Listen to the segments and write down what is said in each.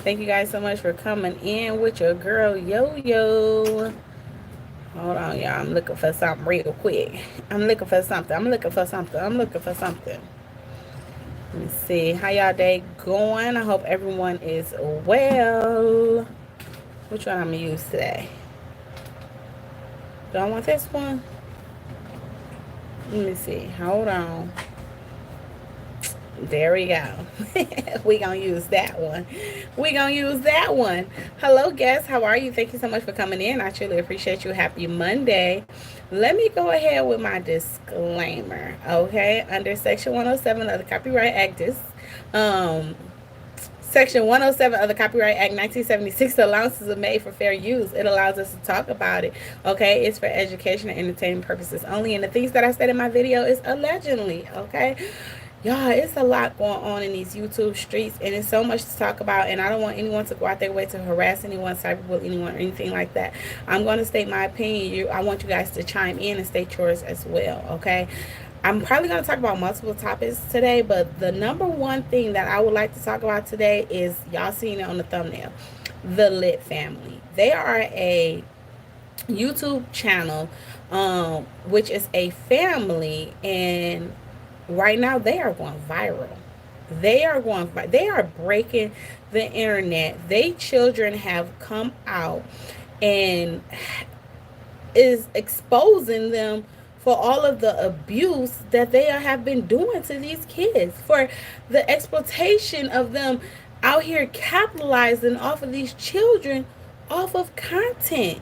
Thank you guys so much for coming in with your girl Yo-Yo. Hold on, y'all. I'm looking for something real quick. I'm looking for something. I'm looking for something. I'm looking for something. Let me see. How y'all day going? I hope everyone is well. Which one I'm going to use today? Do I want this one? Let me see. Hold on. There we go. We gonna use that one. We gonna use that one. Hello, guests. How are you? Thank you so much for coming in. I truly appreciate you. Happy Monday. Let me go ahead with my disclaimer. Okay, under Section 107 of the Copyright Act, um, Section 107 of the Copyright Act 1976, allowances are made for fair use. It allows us to talk about it. Okay, it's for education and entertainment purposes only. And the things that I said in my video is allegedly. Okay. Y'all, it's a lot going on in these YouTube streets, and it's so much to talk about, and I don't want anyone to go out their way to harass anyone, cyberbully anyone, or anything like that. I'm going to state my opinion. I want you guys to chime in and state yours as well, okay? I'm probably going to talk about multiple topics today, but the number one thing that I would like to talk about today is, y'all seen it on the thumbnail, the Lit family. They are a YouTube channel, which is a family, and right now they are going viral. They are breaking the internet. They children have come out and is exposing them for all of the abuse that they have been doing to these kids, for the exploitation of them out here capitalizing off of these children, off of content.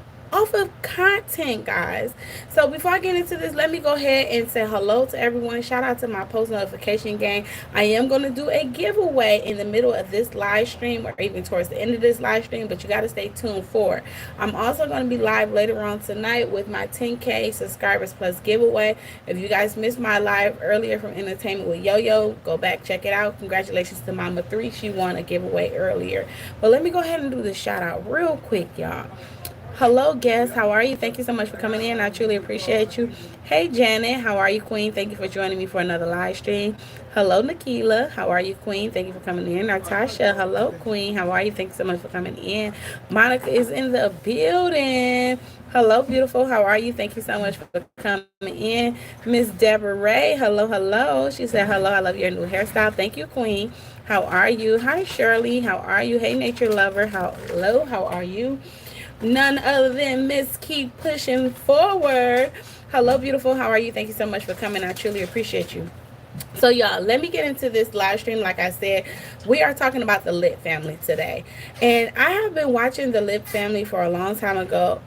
Guys. So before I get into this, let me go ahead and say hello to everyone. Shout out to my post notification gang. I am going to do a giveaway in the middle of this live stream, or even towards the end of this live stream, but you got to stay tuned for it. I'm also going to be live later on tonight with my 10K subscribers plus giveaway. If you guys missed my live earlier from Entertainment with Yo-Yo, go back, check it out. Congratulations to Mama 3. She won a giveaway earlier. But let me go ahead and do the shout out real quick, y'all. Hello, guests. How are you? Thank you so much for coming in. I truly appreciate you. Hey, Janet. How are you, Queen? Thank you for joining me for another live stream. Hello, Nikila. How are you, Queen? Thank you for coming in. Natasha. Hello, Queen. How are you? Thank you so much for coming in. Monica is in the building. Hello, beautiful. How are you? Thank you so much for coming in. Miss Deborah Ray. Hello, hello. She said, hello. I love your new hairstyle. Thank you, Queen. How are you? Hi, Shirley. How are you? Hey, Nature Lover. Hello. How are you? None other than Miss Keep Pushing Forward. Hello, beautiful. How are you? Thank you so much for coming. I truly appreciate you. So, y'all, let me get into this live stream. Like I said, we are talking about the Lit family today. And I have been watching the Lit family for a long time ago.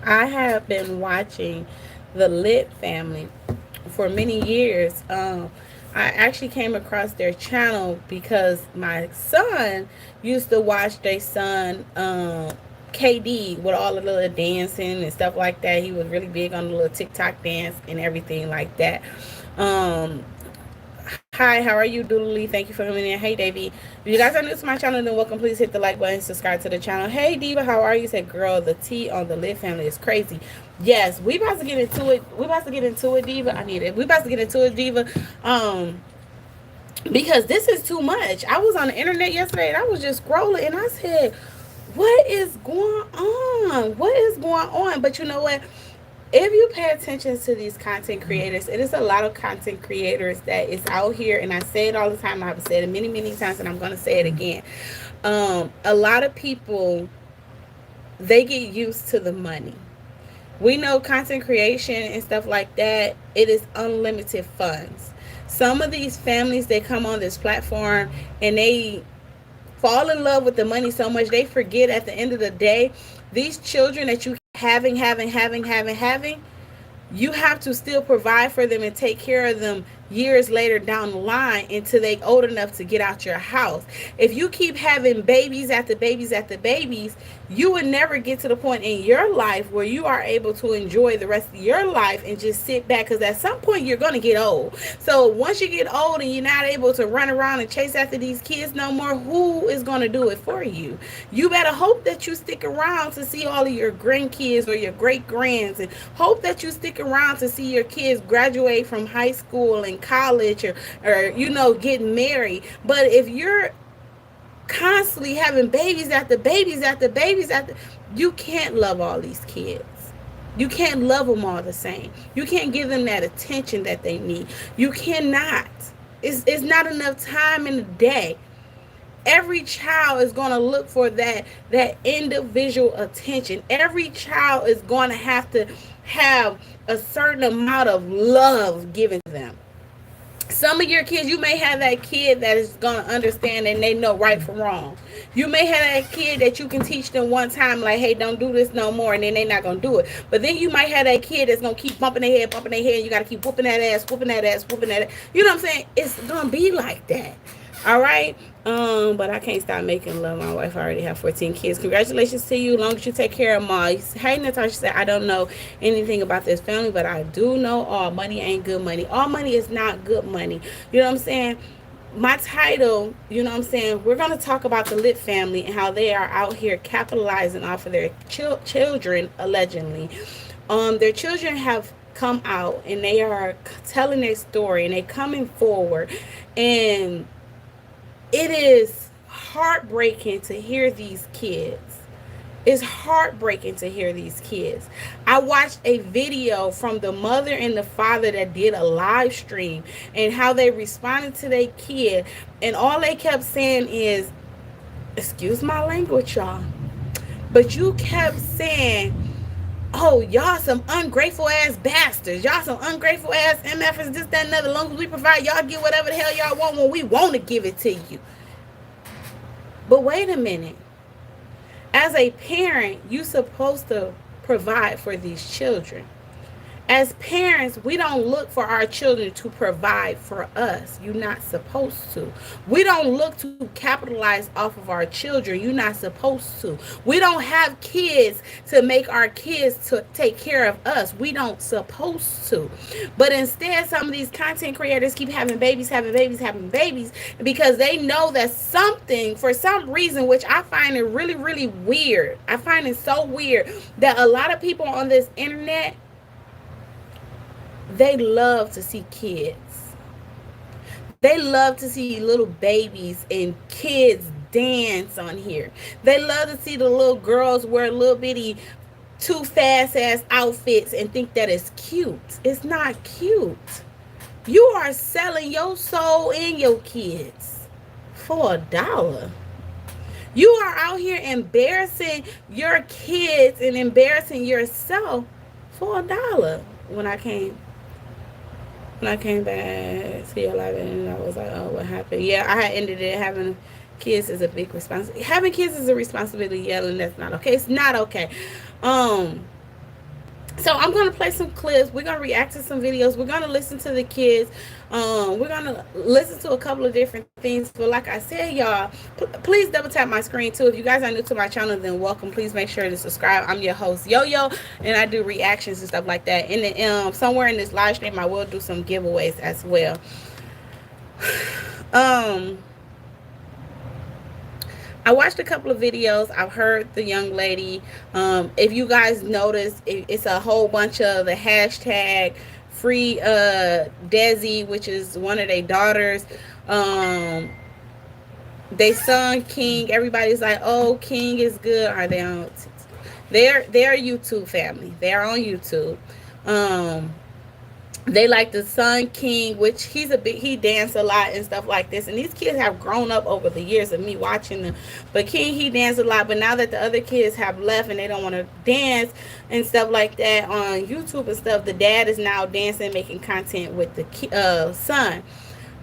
I have been watching the Lit family for many years. I actually came across their channel because my son used to watch their son KD with all the little dancing and stuff like that. He was really big on the little TikTok dance and everything like that. Hi, how are you, Doodly? Thank you for coming in. Hey, Davey. If you guys are new to my channel, then welcome. Please hit the like button, subscribe to the channel. Hey, Diva, how are you? Said, girl, the tea on the Lit family is crazy. Yes, we about to get into it. Diva. I need it. We about to get into it, Diva. Because this is too much. I was on the internet yesterday and I was just scrolling and I said, what is going on? What is going on? But you know what? If you pay attention to these content creators, it is a lot of content creators that is out here, and I say it all the time. I've said it many, many times, and I'm going to say it again. A lot of people, they get used to the money. We know content creation and stuff like that, it is unlimited funds. Some of these families, they come on this platform and they fall in love with the money so much they forget at the end of the day, these children that you having, you have to still provide for them and take care of them years later down the line until they old enough to get out your house. If you keep having babies after babies after babies, you would never get to the point in your life where you are able to enjoy the rest of your life and just sit back, because at some point you're going to get old. So once you get old and you're not able to run around and chase after these kids no more, who is going to do it for you? You better hope that you stick around to see all of your grandkids or your great grands, and hope that you stick around to see your kids graduate from high school and college, or you know, get married. But if you're constantly having babies after babies after babies after, you can't love all these kids. You can't love them all the same. You can't give them that attention that they need. You cannot. It's not enough time in the day. Every child is going to look for that individual attention. Every child is going to have a certain amount of love given to them. Some of your kids, you may have that kid that is going to understand and they know right from wrong. You may have that kid that you can teach them one time, like, hey, don't do this no more, and then they're not going to do it. But then you might have that kid that's going to keep bumping their head, and you got to keep whooping that ass, whooping that ass, whooping that ass. You know what I'm saying? It's going to be like that. All right? But I can't stop making love. My wife already have 14 kids. Congratulations to you. As long as you take care of them all. Hey, Natasha said, I don't know anything about this family, but I do know all money ain't good money. All money is not good money. You know what I'm saying? My title, you know what I'm saying, we're going to talk about the Lit family and how they are out here capitalizing off of their children, allegedly. Their children have come out and they are telling their story and they're coming forward, and it is heartbreaking to hear these kids. It's heartbreaking to hear these kids. I watched a video from the mother and the father that did a live stream and how they responded to their kid. And all they kept saying is, excuse my language, y'all, but you kept saying, oh, y'all some ungrateful ass bastards. Y'all some ungrateful ass MFers, this, that, and other. As long as we provide, y'all get whatever the hell y'all want when we want to give it to you. But wait a minute. As a parent, you're supposed to provide for these children. As parents, we don't look for our children to provide for us. You're not supposed to. We don't look to capitalize off of our children. You're not supposed to. We don't have kids to make our kids to take care of us. We don't supposed to. But instead, some of these content creators keep having babies because they know that something, for some reason, which I find it really, really weird. I find it so weird that a lot of people on this internet, they love to see kids. They love to see little babies and kids dance on here. They love to see the little girls wear little bitty too fast ass outfits and think that it's cute. It's not cute. You are selling your soul and your kids for $1. You are out here embarrassing your kids and embarrassing yourself for $1. When I came back to your life, and I was like, oh, what happened? Yeah, I had ended it. Having kids is a big responsibility. Having kids is a responsibility. Yelling, that's not okay. It's not okay. So I'm going to play some clips. We're going to react to some videos. We're going to listen to the kids. We're going to listen to a couple of different things. But like I said, y'all, please double tap my screen too. If you guys are new to my channel, then welcome. Please make sure to subscribe. I'm your host, Yo-Yo, and I do reactions and stuff like that. And somewhere in this live stream, I will do some giveaways as well. I watched a couple of videos. I've heard the young lady. If you guys notice, it's a whole bunch of the hashtag free Desi, which is one of their daughters. They son King. Everybody's like, oh, King is good. Are they on? They're a YouTube family. They're on YouTube. They like the son King, which he danced a lot and stuff like this. And these kids have grown up over the years of me watching them. But King, he danced a lot. But now that the other kids have left and they don't want to dance and stuff like that on YouTube and stuff, the dad is now dancing, making content with the son.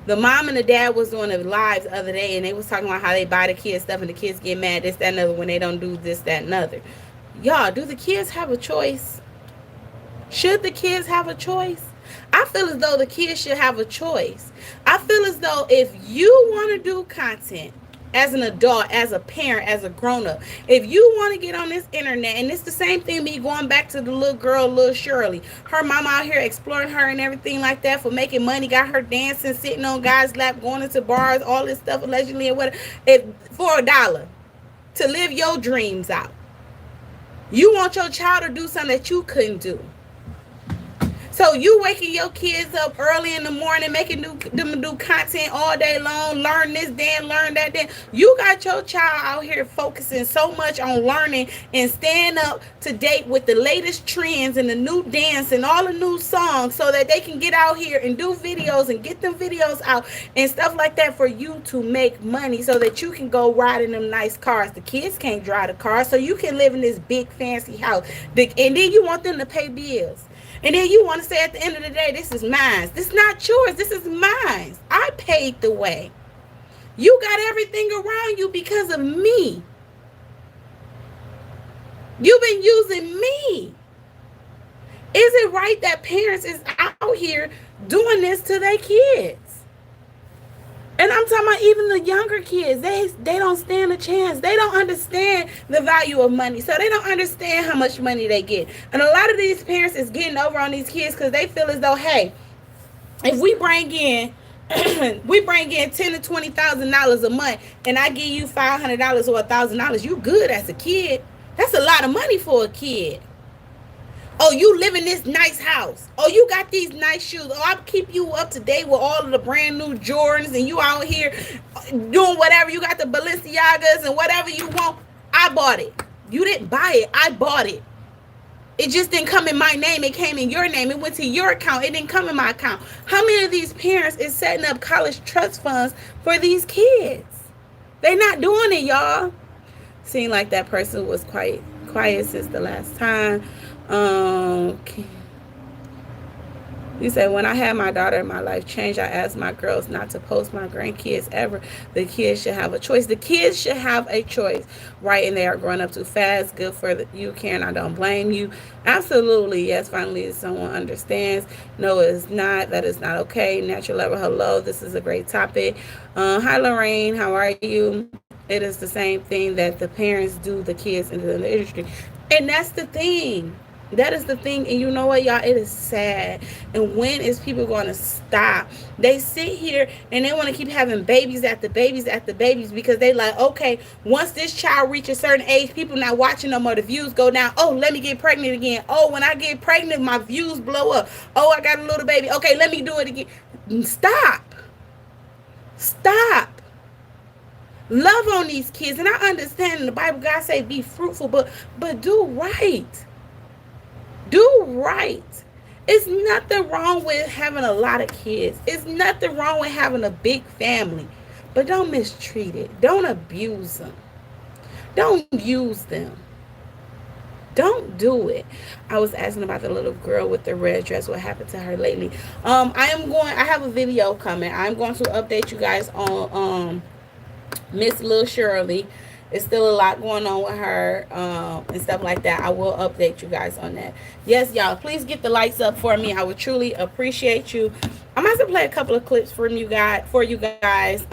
The mom and the dad was doing a live the other day, and they was talking about how they buy the kids stuff and the kids get mad, this, that, and other, when they don't do this, that, and other. Y'all, do the kids have a choice? Should the kids have a choice? I feel as though the kids should have a choice. I feel as though if you want to do content as an adult, as a parent, as a grown-up. If you want to get on this internet, and it's the same thing, me going back to the little girl, little Shirley, her mama out here exploring her and everything like that for making money, got her dancing, sitting on guys' lap, going into bars, all this stuff allegedly, and whatever, if for $1 to live your dreams out. You want your child to do something that you couldn't do. So you waking your kids up early in the morning, making them do content all day long, learn this, then learn that, then. You got your child out here focusing so much on learning and staying up to date with the latest trends and the new dance and all the new songs so that they can get out here and do videos and get them videos out and stuff like that for you to make money so that you can go ride in them nice cars. The kids can't drive the car, so you can live in this big fancy house. And then you want them to pay bills. And then you want to say at the end of the day, this is mine. This is not yours. This is mine. I paid the way. You got everything around you because of me. You've been using me. Is it right that parents is out here doing this to their kids? And I'm talking about even the younger kids. They don't stand a chance. They don't understand the value of money. So they don't understand how much money they get. And a lot of these parents is getting over on these kids because they feel as though, hey, if we bring in $10,000 to $20,000 a month and I give you $500 or $1,000, you good as a kid. That's a lot of money for a kid. Oh, you live in this nice house. Oh, you got these nice shoes. Oh, I'll keep you up to date with all of the brand new Jordans, and you out here doing whatever. You got the Balenciagas and whatever you want. I bought it. You didn't buy it. I bought it. It just didn't come in my name. It came in your name. It went to your account. It didn't come in my account. How many of these parents is setting up college trust funds for these kids? They not doing it, y'all. Seemed like that person was quite quiet since the last time. You said, when I had my daughter, my life changed. I asked my girls not to post my grandkids ever. The kids should have a choice. The kids should have a choice, right? And they are growing up too fast. Good for you, Karen. I don't blame you. Absolutely. Yes, finally someone understands. No, it's not. That is not okay. Natural level. Hello. This is a great topic. Hi, Lorraine. How are you? It is the same thing that the parents do the kids into the industry. And that's the thing. That is the thing. And you know what, y'all? It is sad. And when is people going to stop? They sit here and they want to keep having babies after babies after babies because they like, okay, once this child reaches a certain age, people not watching no more. The views go down. Oh, let me get pregnant again. Oh, when I get pregnant, my views blow up. Oh, I got a little baby. Okay, let me do it again. Stop. Stop. Love on these kids. And I understand in the Bible, God say be fruitful, but do right. Do right. It's nothing wrong with having a lot of kids. It's nothing wrong with having a big family. But don't mistreat it. Don't abuse them. Don't use them. Don't do it. I was asking about the little girl with the red dress. What happened to her lately? I have a video coming. I'm going to update you guys on Miss Lil Shirley. It's still a lot going on with her and stuff like that. I will update you guys on that. Yes, y'all, please get the lights up for me. I would truly appreciate you. I might have to play a couple of clips for you guys.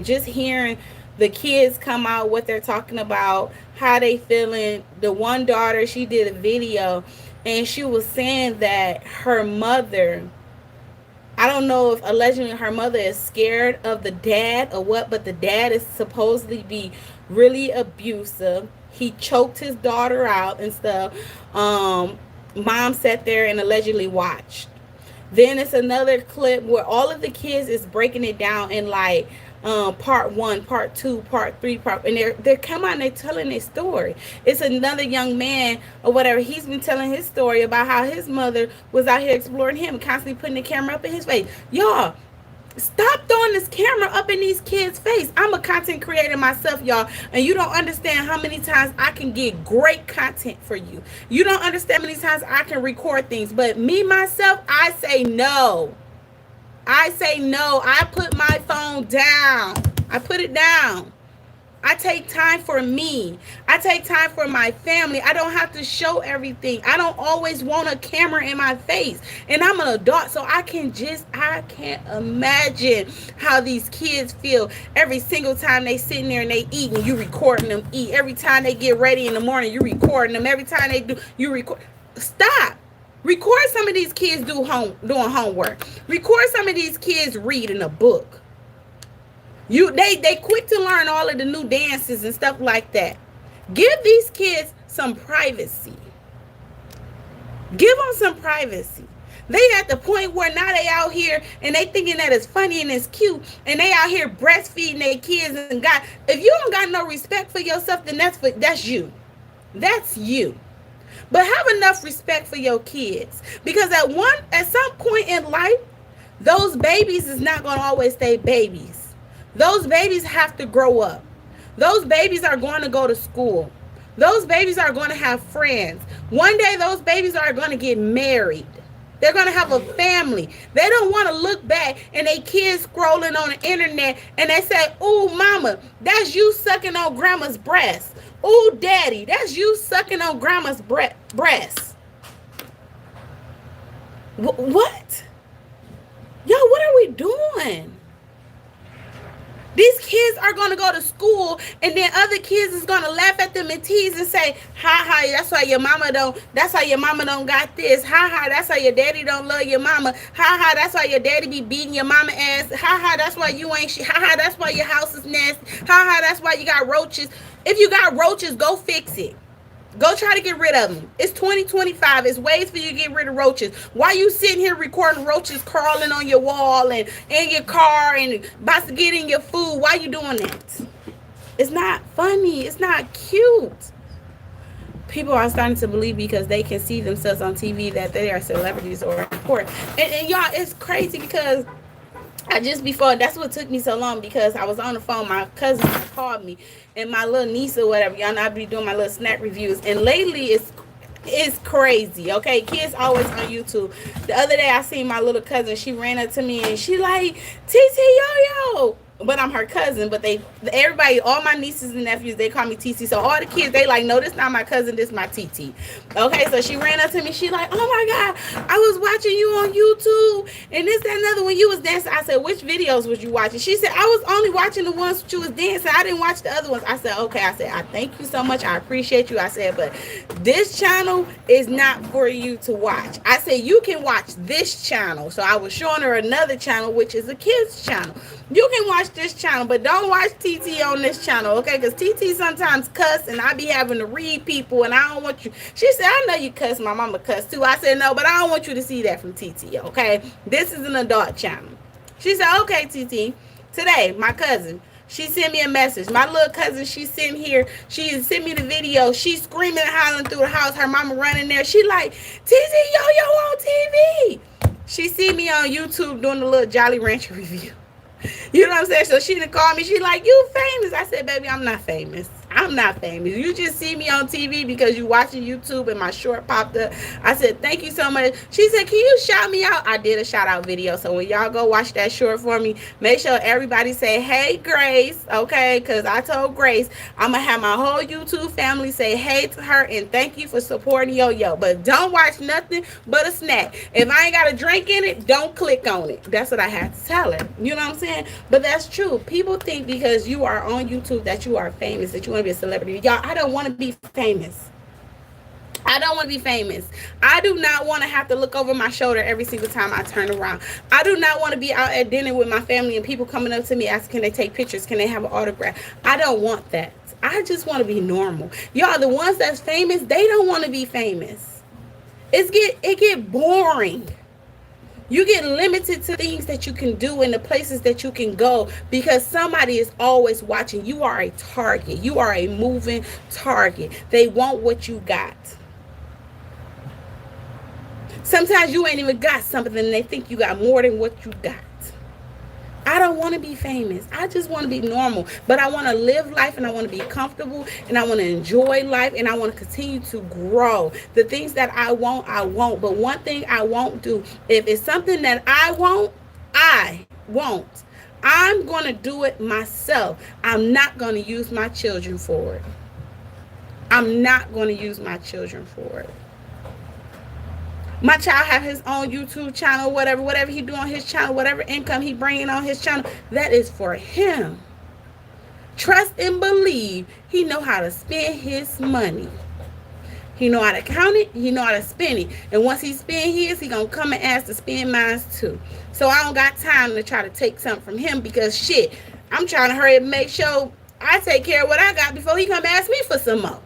Just hearing the kids come out, what they're talking about, how they feeling. The one daughter, she did a video and she was saying that her mother, I don't know if allegedly her mother is scared of the dad or what, but the dad is supposedly be really abusive. He choked his daughter out and stuff. Mom sat there and allegedly watched. Then it's another clip where all of the kids is breaking it down in like part 1, part 2, part 3, and they're coming out and they're telling their story. It's another young man or whatever. He's been telling his story about how his mother was out here exploring him, constantly putting the camera up in his face. Y'all, stop throwing this camera up in these kids' face. I'm a content creator myself, y'all, and you don't understand how many times I can get great content for you. You don't understand how many times I can record things, but me, myself, I say no. I say no. I put my phone down. I put it down. I take time for me. I take time for my family. I don't have to show everything. I don't always want a camera in my face. And I'm an adult, so I can't imagine how these kids feel every single time they sitting there and they eat and you recording them eat. Every time they get ready in the morning, you recording them. Every time they do, you record. Stop. Record some of these kids doing homework. Record some of these kids reading a book. They quick to learn all of the new dances and stuff like that. Give these kids some privacy. Give them some privacy. They at the point where now they out here and they thinking that it's funny and it's cute, and they out here breastfeeding their kids. And God, if you don't got no respect for yourself, then that's you. That's you. But have enough respect for your kids, because at some point in life, those babies is not going to always stay babies. Those babies have to grow up. Those babies are going to go to school. Those babies are going to have friends. One day those babies are going to get married. They're going to have a family. They don't want to look back and they kids scrolling on the internet and they say, "Oh, mama, that's you sucking on grandma's breast. Oh, daddy, that's you sucking on grandma's breast." What? Yo, what are we doing? These kids are going to go to school, and then other kids is going to laugh at them and tease and say, "Ha ha, that's how your mama don't got this. Ha ha, that's how your daddy don't love your mama. Ha ha, that's why your daddy be beating your mama ass. Ha ha, that's why you ain't shit. Ha ha, that's why your house is nasty. Ha ha, that's why you got roaches." If you got roaches, go fix it. Go try to get rid of them. It's 2025. It's ways for you to get rid of roaches. Why you sitting here recording roaches crawling on your wall and in your car and about to get in your food? Why you doing that? It's not funny. It's not cute. People are starting to believe because they can see themselves on TV that they are celebrities or important. And y'all, it's crazy because that's what took me so long, because I was on the phone. My cousin called me, and my little niece or whatever, y'all know I be doing my little snack reviews, and lately it's crazy. Okay, kids always on YouTube. The other day I seen my little cousin. She ran up to me and she like, "TT Yo-Yo." But I'm her cousin. But everybody, all my nieces and nephews, they call me TT. So all the kids, they like, "No, this not my cousin, this my TT." Okay, so she ran up to me. She like, "Oh my God, I was watching you on YouTube and this, that, another when you was dancing." I said, "Which videos was you watching?" She said, "I was only watching the ones that you was dancing. I didn't watch the other ones." I said, "Okay." I said, "I thank you so much. I appreciate you." I said, "But this channel is not for you to watch." I said, "You can watch this channel." So I was showing her another channel, which is a kids channel. "You can watch this channel, but don't watch TT on this channel, okay? Because TT sometimes cuss, and I be having to read people, and I don't want you." She said, "I know you cuss. My mama cuss too." I said, "No, but I don't want you to see that from TT, okay? This is an adult channel." She said, "Okay, TT." Today, my cousin, she sent me a message. My little cousin, she's sitting here. She sent me the video. She's screaming and hollering through the house. Her mama running there. She like, "TT Yo-Yo on TV." She see me on YouTube doing the little Jolly Rancher review. You know what I'm saying? So she done called me. She like, "You famous?" I said, "Baby, I'm not famous. I'm not famous. You just see me on TV because you watching YouTube and my short popped up." I said, "Thank you so much." She said, "Can you shout me out?" I did a shout out video. So when y'all go watch that short for me, make sure everybody say, "Hey, Grace," okay? Because I told Grace I'm going to have my whole YouTube family say hey to her and thank you for supporting Yo-Yo. But don't watch nothing but a snack. If I ain't got a drink in it, don't click on it. That's what I had to tell her. You know what I'm saying? But that's true. People think because you are on YouTube that you are famous, that you want to be a celebrity. Y'all, I don't want to be famous. I don't want to be famous. I do not want to have to look over my shoulder every single time I turn around. I do not want to be out at dinner with my family and people coming up to me asking, "Can they take pictures? Can they have an autograph?" I don't want that. I just want to be normal. Y'all, the ones that's famous, they don't want to be famous. It get boring. You get limited to things that you can do and the places that you can go because somebody is always watching. You are a target. You are a moving target. They want what you got. Sometimes you ain't even got something and they think you got more than what you got. I don't want to be famous. I just want to be normal. But I want to live life and I want to be comfortable and I want to enjoy life and I want to continue to grow. The things that I want, I won't. But one thing I won't do, if it's something that I want, I won't. I'm going to do it myself. I'm not going to use my children for it. I'm not going to use my children for it. My child have his own YouTube channel, whatever he do on his channel, whatever income he bringing on his channel, that is for him. Trust and believe he know how to spend his money. He know how to count it. He know how to spend it. And once he spend his, he gonna come and ask to spend mine too. So I don't got time to try to take something from him, because shit, I'm trying to hurry and make sure I take care of what I got before he come ask me for some more.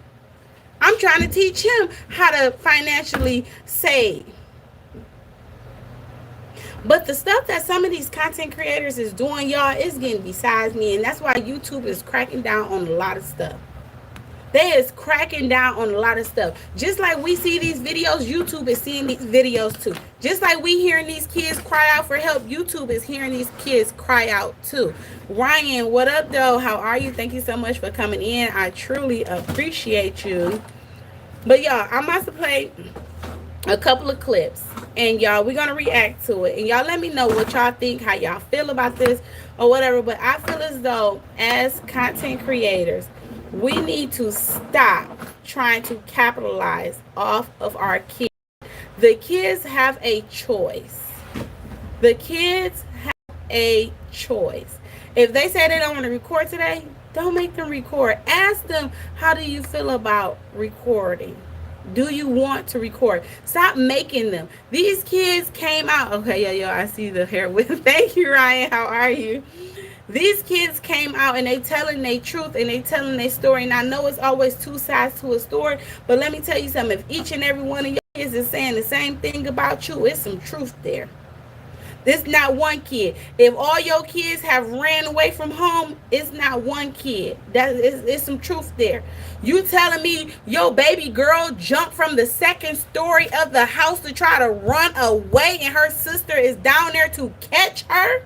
I'm trying to teach him how to financially save. But the stuff that some of these content creators is doing, y'all, is getting besides me. And that's why YouTube is cracking down on a lot of stuff. They is cracking down on a lot of stuff. Just like we see these videos, YouTube is seeing these videos too. Just like we hearing these kids cry out for help, YouTube is hearing these kids cry out too. Ryan, what up though? How are you? Thank you so much for coming in. I truly appreciate you. But y'all, I'm about to play a couple of clips, and y'all, we're gonna react to it, and y'all let me know what y'all think, how y'all feel about this or whatever. But I feel as though as content creators, we need to stop trying to capitalize off of our kids. The kids have a choice. The kids have a choice. If they say they don't want to record today, don't make them record. Ask them, how do you feel about recording? Do you want to record? Stop making them. These kids came out. Okay, I see the hair with. Thank you, Ryan. How are you? These kids came out and they telling their truth and they telling their story. And I know it's always two sides to a story, but let me tell you something. If each and every one of your kids is saying the same thing about you, it's some truth there. This not one kid. If all your kids have ran away from home, it's not one kid. That is some truth there. You telling me your baby girl jumped from the second story of the house to try to run away and her sister is down there to catch her?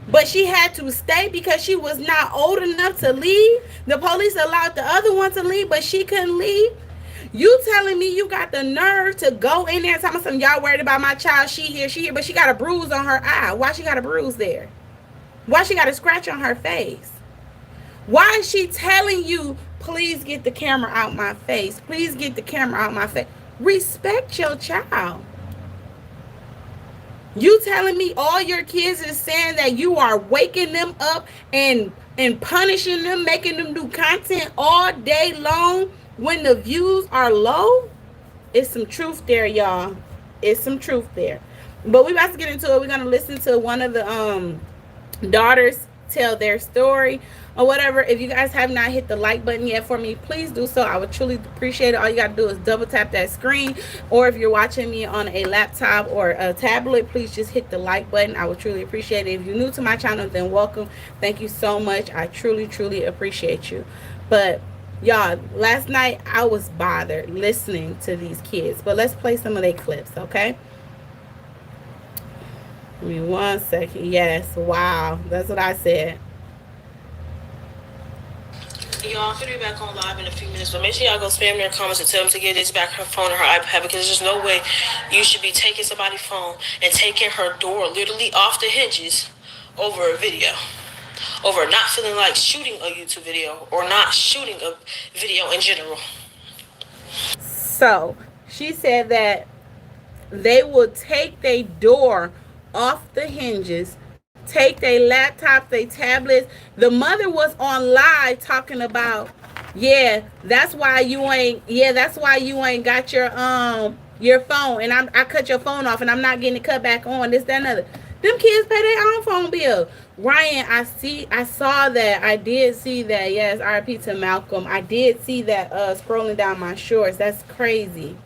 But she had to stay because she was not old enough to leave. The police allowed the other one to leave, but she couldn't leave. You telling me you got the nerve to go in there and tell me something? Y'all worried about my child? She here, but she got a bruise on her eye. Why she got a bruise there? Why she got a scratch on her face? Why is she telling you, please get the camera out my face? Please get the camera out my face. Respect your child. You telling me all your kids is saying that you are waking them up and punishing them, making them do content all day long when the views are low? It's some truth there, y'all. It's some truth there. But we about to get into it. We're going to listen to one of the daughters tell their story or whatever. If you guys have not hit the like button yet for me, please do so. I would truly appreciate it. All you got to do is double tap that screen, or if you're watching me on a laptop or a tablet, please just hit the like button. I would truly appreciate it. If you're new to my channel, then welcome. Thank you so much. I truly appreciate you. But y'all, last night I was bothered listening to these kids, but let's play some of their clips, okay? Give me 1 second. Yes, wow, that's what I said. Y'all, I'm gonna be back on live in a few minutes, but make sure y'all go spam their comments and tell them to get this back her phone or her iPad, because there's no way you should be taking somebody's phone and taking her door literally off the hinges over a video, over not feeling like shooting a YouTube video or not shooting a video in general. So she said that they will take their door off the hinges, take their laptops, their tablets. The mother was on live talking about, that's why you ain't got your phone, and I cut your phone off and I'm not getting it cut back on, this, that, and other. Them kids pay their own phone bill. Ryan, I did see that. Yes, RIP to Malcolm. I did see that scrolling down my shorts. That's crazy.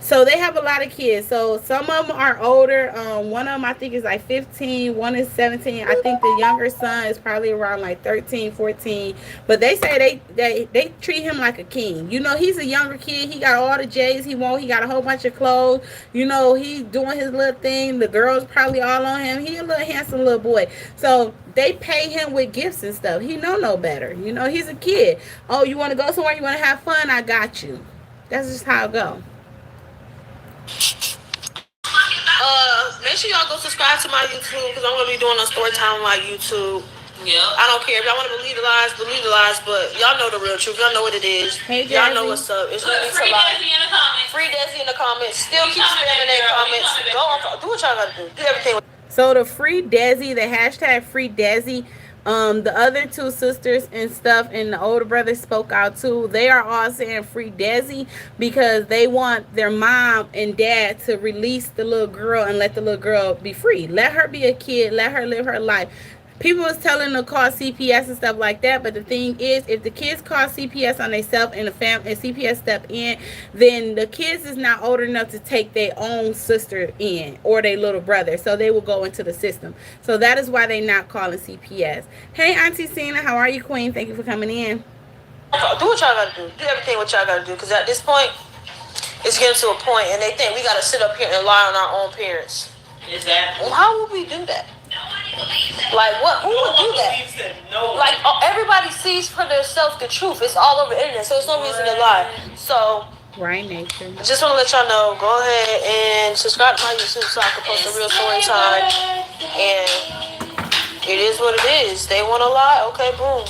So they have a lot of kids. So some of them are older. One of them I think is like 15. One is 17. I think the younger son is probably around like 13, 14. But they say they treat him like a king. You know, he's a younger kid. He got all the J's he wants. He got a whole bunch of clothes. You know, he's doing his little thing. The girls probably all on him. He a little handsome little boy. So they pay him with gifts and stuff. He know no better. You know, he's a kid. Oh, you want to go somewhere? You want to have fun? I got you. That's just how it go. Make sure y'all go subscribe to my YouTube because I'm gonna be doing a story time on my YouTube. Yeah. I don't care if y'all want to believe the lies, but y'all know the real truth. Y'all know what it is. Hey, y'all know what's up. It's really free Desi in the comments. Free Desi in the comments. Still keep spamming their comments. Go on, do what y'all gotta do. Do everything. So the free Desi, the hashtag free Desi, the other two sisters and stuff and the older brother spoke out too. They are all saying free Desi because they want their mom and dad to release the little girl and let the little girl be free. Let her be a kid. Let her live her life. People was telling them to call CPS and stuff like that, but the thing is, if the kids call CPS on themselves and the family and CPS step in, then the kids is not old enough to take their own sister in or their little brother, so they will go into the system. So that is why they not calling CPS. Hey, Auntie Cena, how are you, Queen? Thank you for coming in. Do what y'all gotta do. Do everything what y'all gotta do, because at this point, it's getting to a point, and they think we gotta sit up here and lie on our own parents. Exactly. Well, how would we do that? Like what? Who would do that? Like everybody sees for themselves the truth. It's all over the internet, so there's no reason to lie. So right, nature. Just want to let y'all know. Go ahead and subscribe to my YouTube so I can post a real story time. And it is what it is. They want to lie. Okay, boom.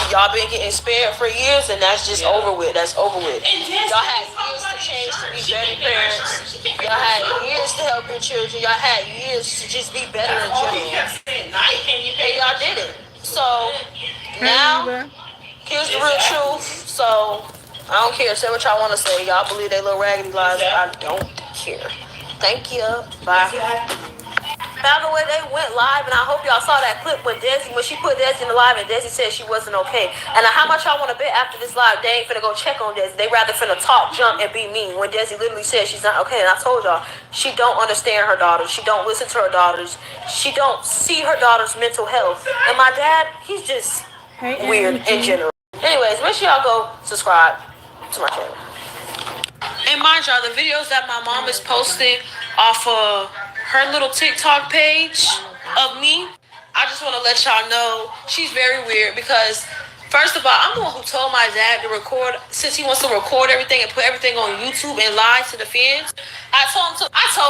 Y'all been getting spared for years, and that's just over with. That's over with. Y'all had years to change to be better parents. Y'all had years to help your children. Y'all had years to just be better in general. And y'all did it. So now, here's the real truth. So I don't care. Say what y'all want to say. Y'all believe they little raggedy lies. I don't care. Thank you. Bye. By the way, they went live, and I hope y'all saw that clip when she put Desi in the live, and Desi said she wasn't okay. And how much y'all want to bet after this live, they ain't finna go check on Desi. They rather finna talk, jump, and be mean when Desi literally said she's not okay. And I told y'all, she don't understand her daughters. She don't listen to her daughters. She don't see her daughter's mental health. And my dad, he's just weird in general. Anyways, make sure y'all go subscribe to my channel. And mind y'all, the videos that my mom is posting off of her little TikTok page of me, I just want to let y'all know she's very weird because, first of all, I'm the one who told my dad to record, since he wants to record everything and put everything on YouTube and lie to the fans. I told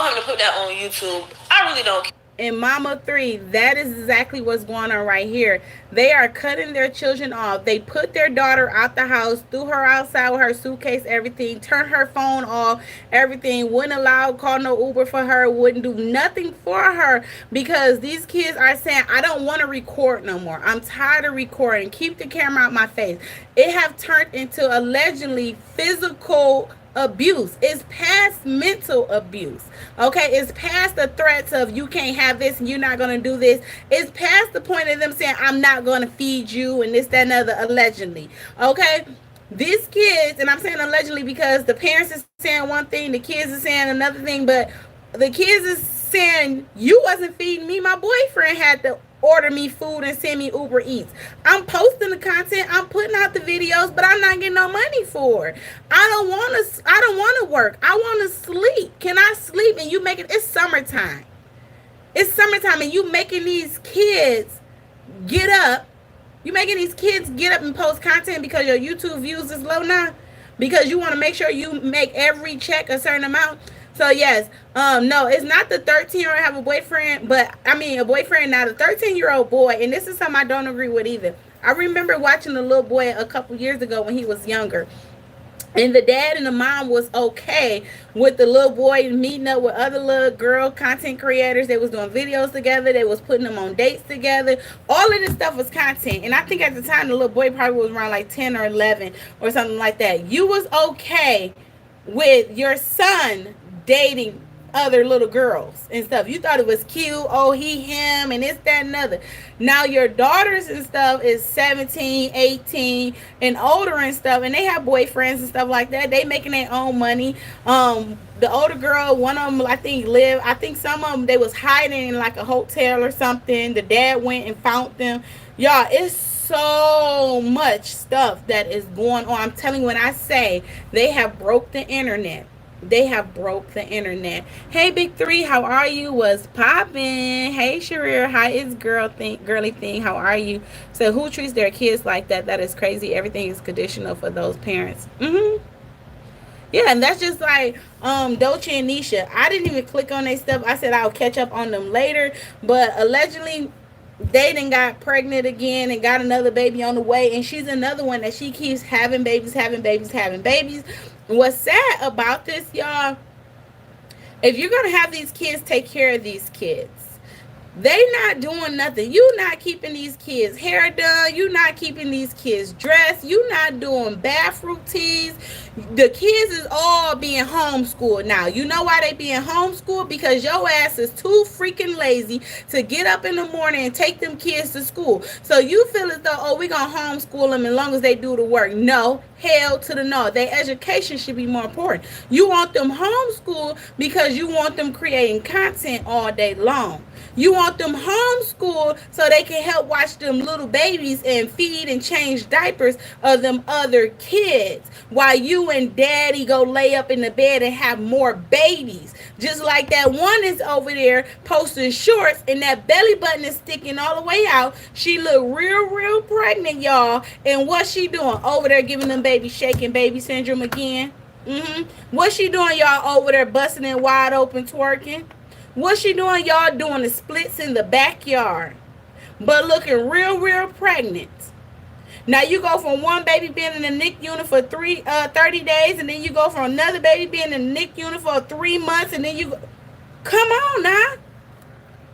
him to put that on YouTube. I really don't care. And Mama 3, that is exactly what's going on right here. They are cutting their children off. They put their daughter out the house, threw her outside with her suitcase, everything, turned her phone off, everything, wouldn't allow, call no Uber for her, wouldn't do nothing for her because these kids are saying, I don't want to record no more. I'm tired of recording. Keep the camera out my face. It have turned into allegedly physical abuse. It's past mental abuse. Okay, it's past the threats of you can't have this and you're not going to do this. It's past the point of them saying I'm not going to feed you and this, that, and other, allegedly. Okay, these kids, and I'm saying allegedly because the parents is saying one thing, the kids is saying another thing, but the kids is saying you wasn't feeding me. My boyfriend had to order me food and send me Uber Eats. I'm posting the content, I'm putting out the videos, but I'm not getting no money for it. I don't want to work. I want to sleep. Can I sleep? And you make it, it's summertime. It's summertime and you making these kids get up. You making these kids get up and post content because your YouTube views is low now? Because you want to make sure you make every check a certain amount? So yes, no, it's not the 13-year-old have a boyfriend, but I mean a boyfriend, not a 13-year-old boy. And this is something I don't agree with either. I remember watching the little boy a couple years ago when he was younger. And the dad and the mom was okay with the little boy meeting up with other little girl content creators. They was doing videos together. They was putting them on dates together. All of this stuff was content. And I think at the time the little boy probably was around like 10 or 11 or something like that. You was okay with your son dating other little girls and stuff. You thought it was cute. Oh, he, him, and this, that, and other. Now your daughters and stuff is 17, 18, and older and stuff, and they have boyfriends and stuff like that. They making their own money. The older girl, one of them, I think some of them, they was hiding in like a hotel or something. The dad went and found them. Y'all, it's so much stuff that is going on. I'm telling you, when I say they have broke the internet, they have broke the internet. Hey, Big Three, how are you? Was popping. Hey, Sharir, hi, it's girly thing. How are you? So who treats their kids like that? That is crazy. Everything is conditional for those parents. Yeah, and that's just like Dolce and Nisha. I didn't even click on their stuff. I said I'll catch up on them later. But allegedly they then got pregnant again and got another baby on the way. And she's another one that she keeps having babies, having babies, having babies. What's sad about this, y'all, if you're gonna have these kids, take care of these kids. They not doing nothing. You not keeping these kids hair done. You not keeping these kids dressed. You not doing bath routines. The kids is all being homeschooled now. You know why they being homeschooled? Because your ass is too freaking lazy to get up in the morning and take them kids to school. So you feel as though, oh, we gonna homeschool them as long as they do the work. No, hell to the no. Their education should be more important. You want them homeschooled because you want them creating content all day long. You want them homeschooled so they can help watch them little babies and feed and change diapers of them other kids while you and daddy go lay up in the bed and have more babies. Just like that one is over there posting shorts and that belly button is sticking all the way out. She look real pregnant, y'all. And what she doing? Over there giving them baby shaking baby syndrome again. What she doing, y'all? Over there busting it wide open twerking. What she doing, y'all? Doing the splits in the backyard, but looking real pregnant. Now you go from one baby being in the NIC unit for 30 days, and then you go from another baby being in the NIC unit for 3 months, and then you go, come on now,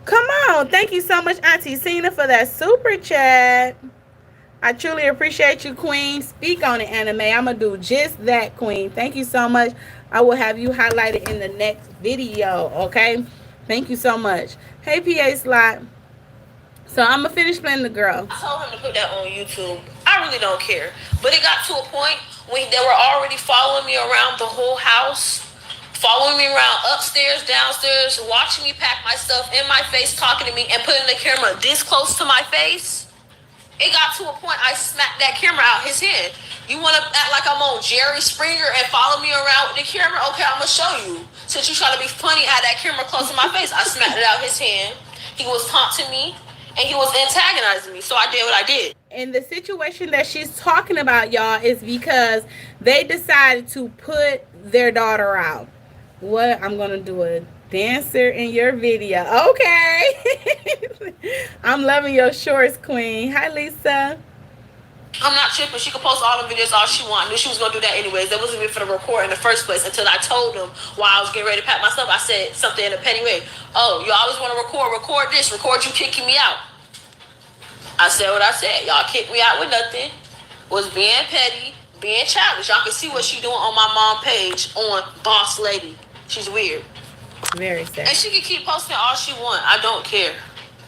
come on. Thank you so much, Auntie Cena, for that super chat. I truly appreciate you, Queen. Speak on it, anime. I'm gonna do just that, Queen. Thank you so much. I will have you highlighted in the next video, okay? Thank you so much. Hey, PA Slot. So I'm going to finish playing the girl. I told him to put that on YouTube. I really don't care. But it got to a point when they were already following me around the whole house, following me around upstairs, downstairs, watching me pack my stuff in my face, talking to me, and putting the camera this close to my face. It got to a point I smacked that camera out his hand. You want to act like I'm on Jerry Springer and follow me around with the camera? Okay, I'm going to show you. Since you trying to be funny, I had that camera close to my face. I smacked it out his hand. He was taunting me, and he was antagonizing me. So I did what I did. And the situation that she's talking about, y'all, is because they decided to put their daughter out. What? I'm going to do a dancer in your video. Okay. I'm loving your shorts, Queen. Hi, Lisa. I'm not tripping. She could post all the videos all she want. I knew she was going to do that anyways. That wasn't even for the record in the first place until I told them while I was getting ready to pack my stuff. I said something in a petty way. Oh, you always want to record this. Record you kicking me out. I said what I said. Y'all kicked me out with nothing. Was being petty, being childish. Y'all can see what she doing on my mom page on Boss Lady. She's weird. Very sad. And she can keep posting all she want. I don't care.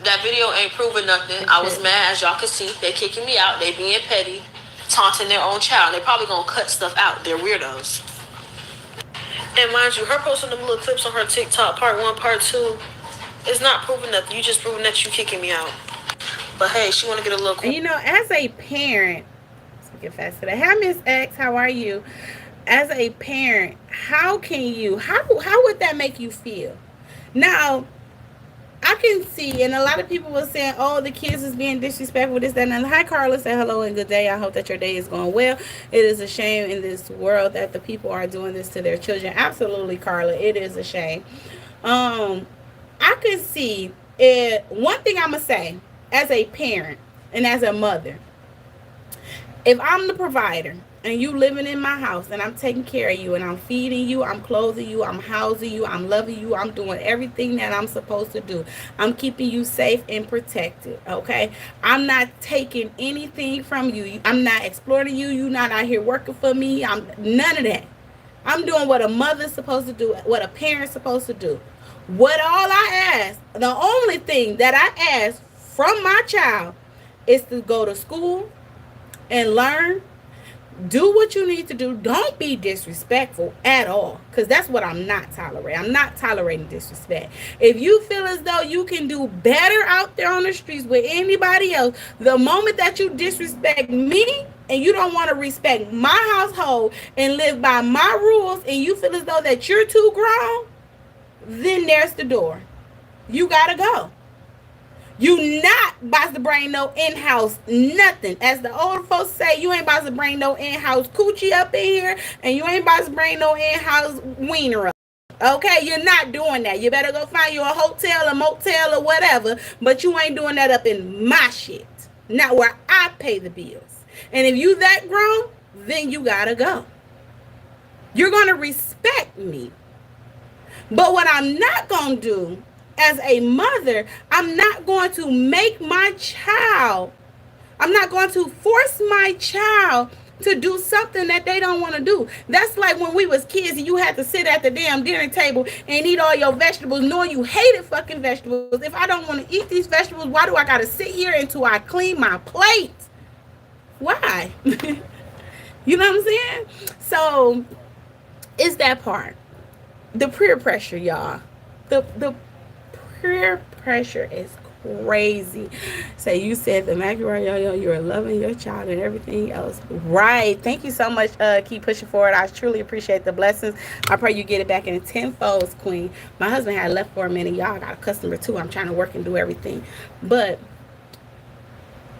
That video ain't proving nothing. I was mad, as y'all can see. They kicking me out. They being petty, taunting their own child. They probably gonna cut stuff out. They're weirdos. And mind you, her posting them little clips on her TikTok, part 1, part 2, is not proving nothing. You just proving that you kicking me out. But hey, she wanna get a little. And you know, as a parent, let's get fast today. Hi, Miss X. How are you? As a parent, how would that make you feel? Now, I can see, and a lot of people were saying, oh, the kids is being disrespectful, this, that, and hi, Carla. Say hello and good day. I hope that your day is going well. It is a shame in this world that the people are doing this to their children. Absolutely, Carla. It is a shame. I could see it. One thing I'm going to say, as a parent and as a mother, if I'm the provider, and you living in my house and I'm taking care of you and I'm feeding you, I'm clothing you, I'm housing you, I'm loving you, I'm doing everything that I'm supposed to do. I'm keeping you safe and protected, okay? I'm not taking anything from you. I'm not exploiting you. You're not out here working for me. I'm none of that. I'm doing what a mother's supposed to do, what a parent's supposed to do. What all I ask, the only thing that I ask from my child is to go to school and learn. Do what you need to do. Don't be disrespectful at all, because that's what I'm not tolerating. I'm not tolerating disrespect. If you feel as though you can do better out there on the streets with anybody else, the moment that you disrespect me and you don't want to respect my household and live by my rules, and you feel as though that you're too grown, then there's the door. You gotta go. You not about to bring no in-house nothing. As the older folks say, you ain't about to bring no in-house coochie up in here, and you ain't about to bring no in-house wiener up. Okay, you're not doing that. You better go find you a hotel, a motel, or whatever. But you ain't doing that up in my shit. Not where I pay the bills. And if you that grown, then you gotta go. You're gonna respect me. But what I'm not gonna do as a mother, I'm not going to make my child, I'm not going to force my child to do something that they don't want to do. That's like when we was kids and you had to sit at the damn dinner table and eat all your vegetables knowing you hated fucking vegetables. If I don't want to eat these vegetables, why do I got to sit here until I clean my plate? Why? You know what I'm saying? So it's that part. The peer pressure, y'all. The peer pressure is crazy. So you said the yo, you're loving your child and everything else. Right. Thank you so much. Keep pushing forward. I truly appreciate the blessings. I pray you get it back in tenfold, Queen. My husband had left for a minute. Y'all got a customer too. I'm trying to work and do everything. But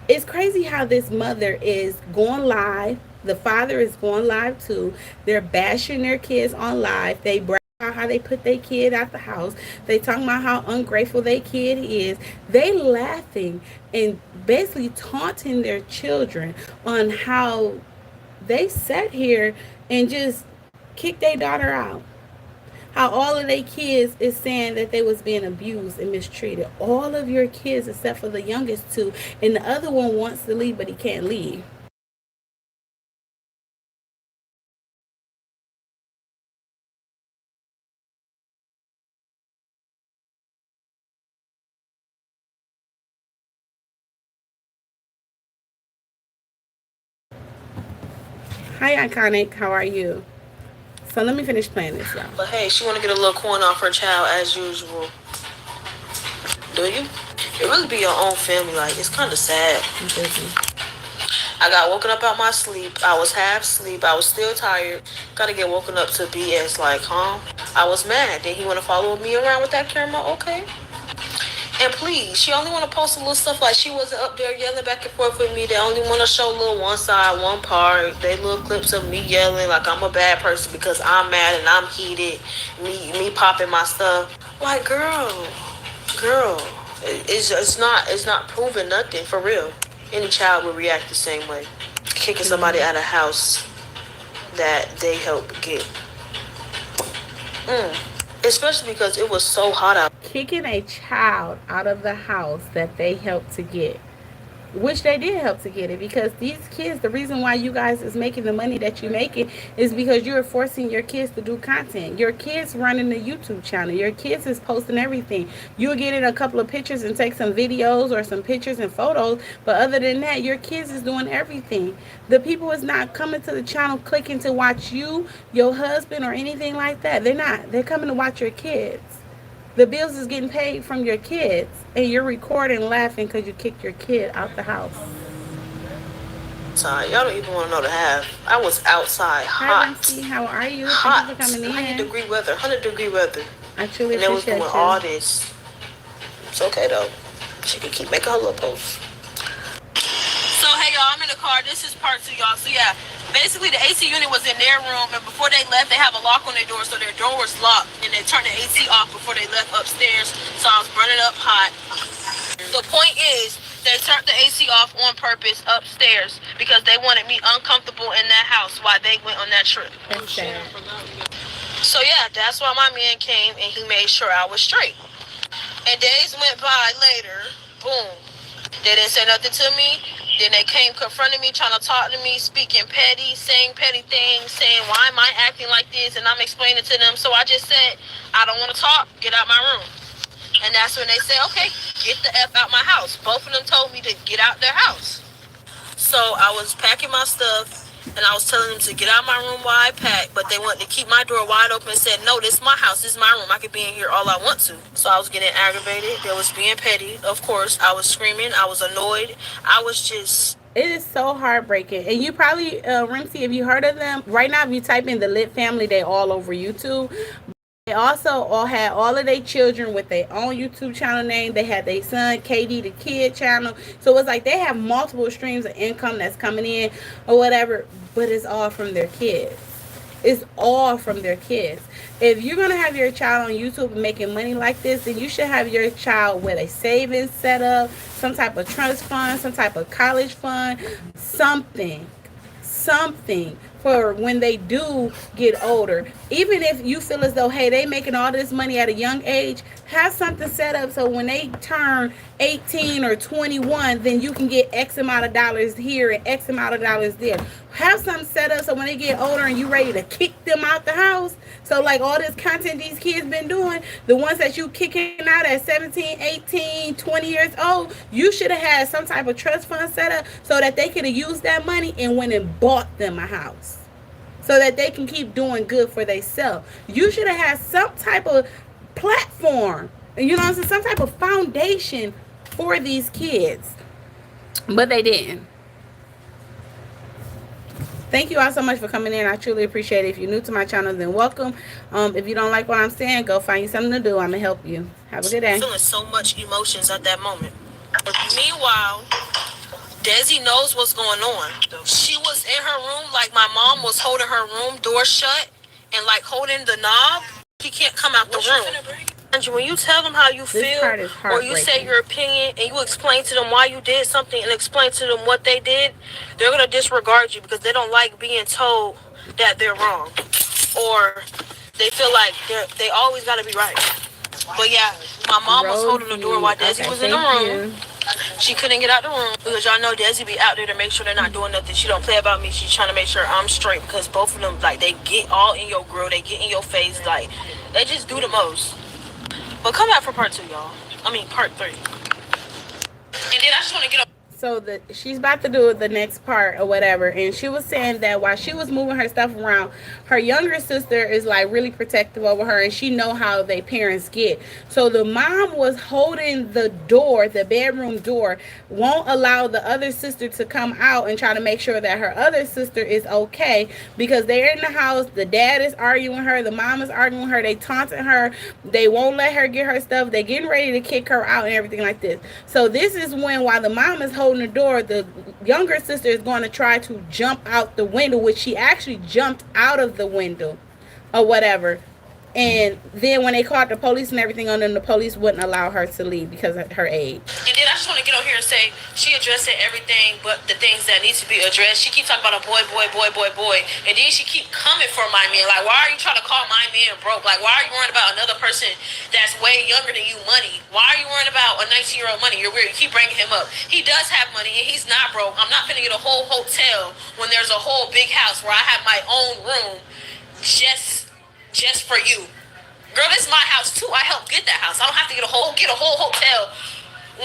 it's crazy how this mother is going live. The father is going live too. They're bashing their kids on live. They brag about how they put their kid out the house. They talking about how ungrateful their kid is. They laughing and basically taunting their children on how they sat here and just kicked their daughter out. How all of their kids is saying that they was being abused and mistreated. All of your kids except for the youngest two, and the other one wants to leave but he can't leave. Hi, Iconic. How are you? So let me finish playing this, y'all. But hey, she want to get a little coin off her child as usual. Do you? It really be your own family. Like, it's kind of sad. I got woken up out my sleep. I was half asleep. I was still tired. Gotta get woken up to BS. Like, huh? I was mad. Did he want to follow me around with that camera? Okay. And please, she only want to post a little stuff like she wasn't up there yelling back and forth with me. They only want to show a little one side, one part. They little clips of me yelling like I'm a bad person because I'm mad and I'm heated. Me popping my stuff. Like, girl, it's not proving nothing for real. Any child would react the same way. Kicking somebody out of house that they helped get. Especially because it was so hot out. Kicking a child out of the house that they helped to get, which they did help to get it, because these kids, the reason why you guys is making the money that you making is because you're forcing your kids to do content. Your kids running the YouTube channel. Your kids is posting everything. You'll get in a couple of pictures and take some videos or some pictures and photos, but other than that, your kids is doing everything. The people is not coming to the channel clicking to watch you, your husband, or anything like that. They're not. They're coming to watch your kids. The bills is getting paid from your kids, and you're recording laughing because you kicked your kid out the house. Sorry, y'all don't even want to know the half. I was outside hot. Hi, how are you? Hot. Thank you for coming in. 100-degree weather. 100-degree weather. I truly and they was appreciate doing you. all this. It's okay though. She can keep making her little posts. So hey y'all, I'm in the car. This is part 2, y'all. So yeah, basically the AC unit was in their room, and before they left, they have a lock on their door, so their door was locked, and they turned the AC off before they left upstairs. So I was burning up hot. The point is, they turned the AC off on purpose upstairs because they wanted me uncomfortable in that house while they went on that trip. That's sad. So yeah, that's why my man came and he made sure I was straight. And days went by later, boom. They didn't say nothing to me. Then they came confronting me, trying to talk to me, speaking petty, saying petty things, saying, why am I acting like this? And I'm explaining to them. So I just said, I don't want to talk. Get out my room. And that's when they said, okay, get the F out my house. Both of them told me to get out their house. So I was packing my stuff, and I was telling them to get out of my room while I packed, but they wanted to keep my door wide open and said, no, this is my house, this is my room. I could be in here all I want to. So I was getting aggravated. They was being petty. Of course, I was screaming. I was annoyed. I was just... It is so heartbreaking. And you probably, Rimsey, if you heard of them, right now if you type in the Lit Family, they all over YouTube. also all had all of their children with their own YouTube channel name. They had their son KD the Kid channel. So it's like they have multiple streams of income that's coming in or whatever, but it's all from their kids. It's all from their kids. If you're going to have your child on YouTube and making money like this, then you should have your child with a savings set up, some type of trust fund, some type of college fund, something for when they do get older. Even if you feel as though, hey, they making all this money at a young age, have something set up so when they turn 18 or 21, then you can get X amount of dollars here and X amount of dollars there. Have something set up so when they get older and you ready to kick them out the house. So like all this content these kids been doing, the ones that you kicking out at 17, 18, 20 years old, you should have had some type of trust fund set up so that they could have used that money and went and bought them a house, so that they can keep doing good for themselves. You should have had some type of platform, you know what I'm saying, some type of foundation for these kids, but they didn't. Thank you all so much for coming in. I truly appreciate it. If you're new to my channel, then welcome. If you don't like what I'm saying, go find you something to do. I'm gonna help you. Have a good day. Feeling so much emotions at that moment. Meanwhile, Desi knows what's going on. She was in her room, like my mom was holding her room door shut and like holding the knob. She can't come out the room. And when you tell them how you feel, or you say your opinion, and you explain to them why you did something and explain to them what they did, they're going to disregard you because they don't like being told that they're wrong. Or they feel like they always got to be right. But yeah, my mom was holding the door while Desi was in the room. She couldn't get out the room because y'all know Desi be out there to make sure they're not doing nothing. She don't play about me. She's trying to make sure I'm straight because both of them, like, they get all in your grill. They get in your face. Like, they just do the most. But come back for part 2, y'all. I mean, part 3. And then I just want to get up. So she's about to do the next part or whatever, and she was saying that while she was moving her stuff around, her younger sister is like really protective over her, and she know how they parents get. So the mom was holding the door, the bedroom door, won't allow the other sister to come out and try to make sure that her other sister is okay, because they're in the house. The dad is arguing with her, the mom is arguing with her, they taunting her, they won't let her get her stuff, they getting ready to kick her out and everything like this. So this is when, while the mom is holding the door, the younger sister is going to try to jump out the window, which she actually jumped out of the window or whatever. And then when they called the police and everything on them, the police wouldn't allow her to leave because of her age. And then I just want to get on here and say she addressed everything but the things that need to be addressed. She keeps talking about a boy. And then she keep coming for my man. Like, why are you trying to call my man broke? Like, why are you worrying about another person that's way younger than you money? Why are you worrying about a 19-year-old money? You're weird. You keep bringing him up. He does have money and he's not broke. I'm not going to get a whole hotel when there's a whole big house where I have my own room just for you. Girl, this is my house too. I helped get that house. I don't have to get a whole hotel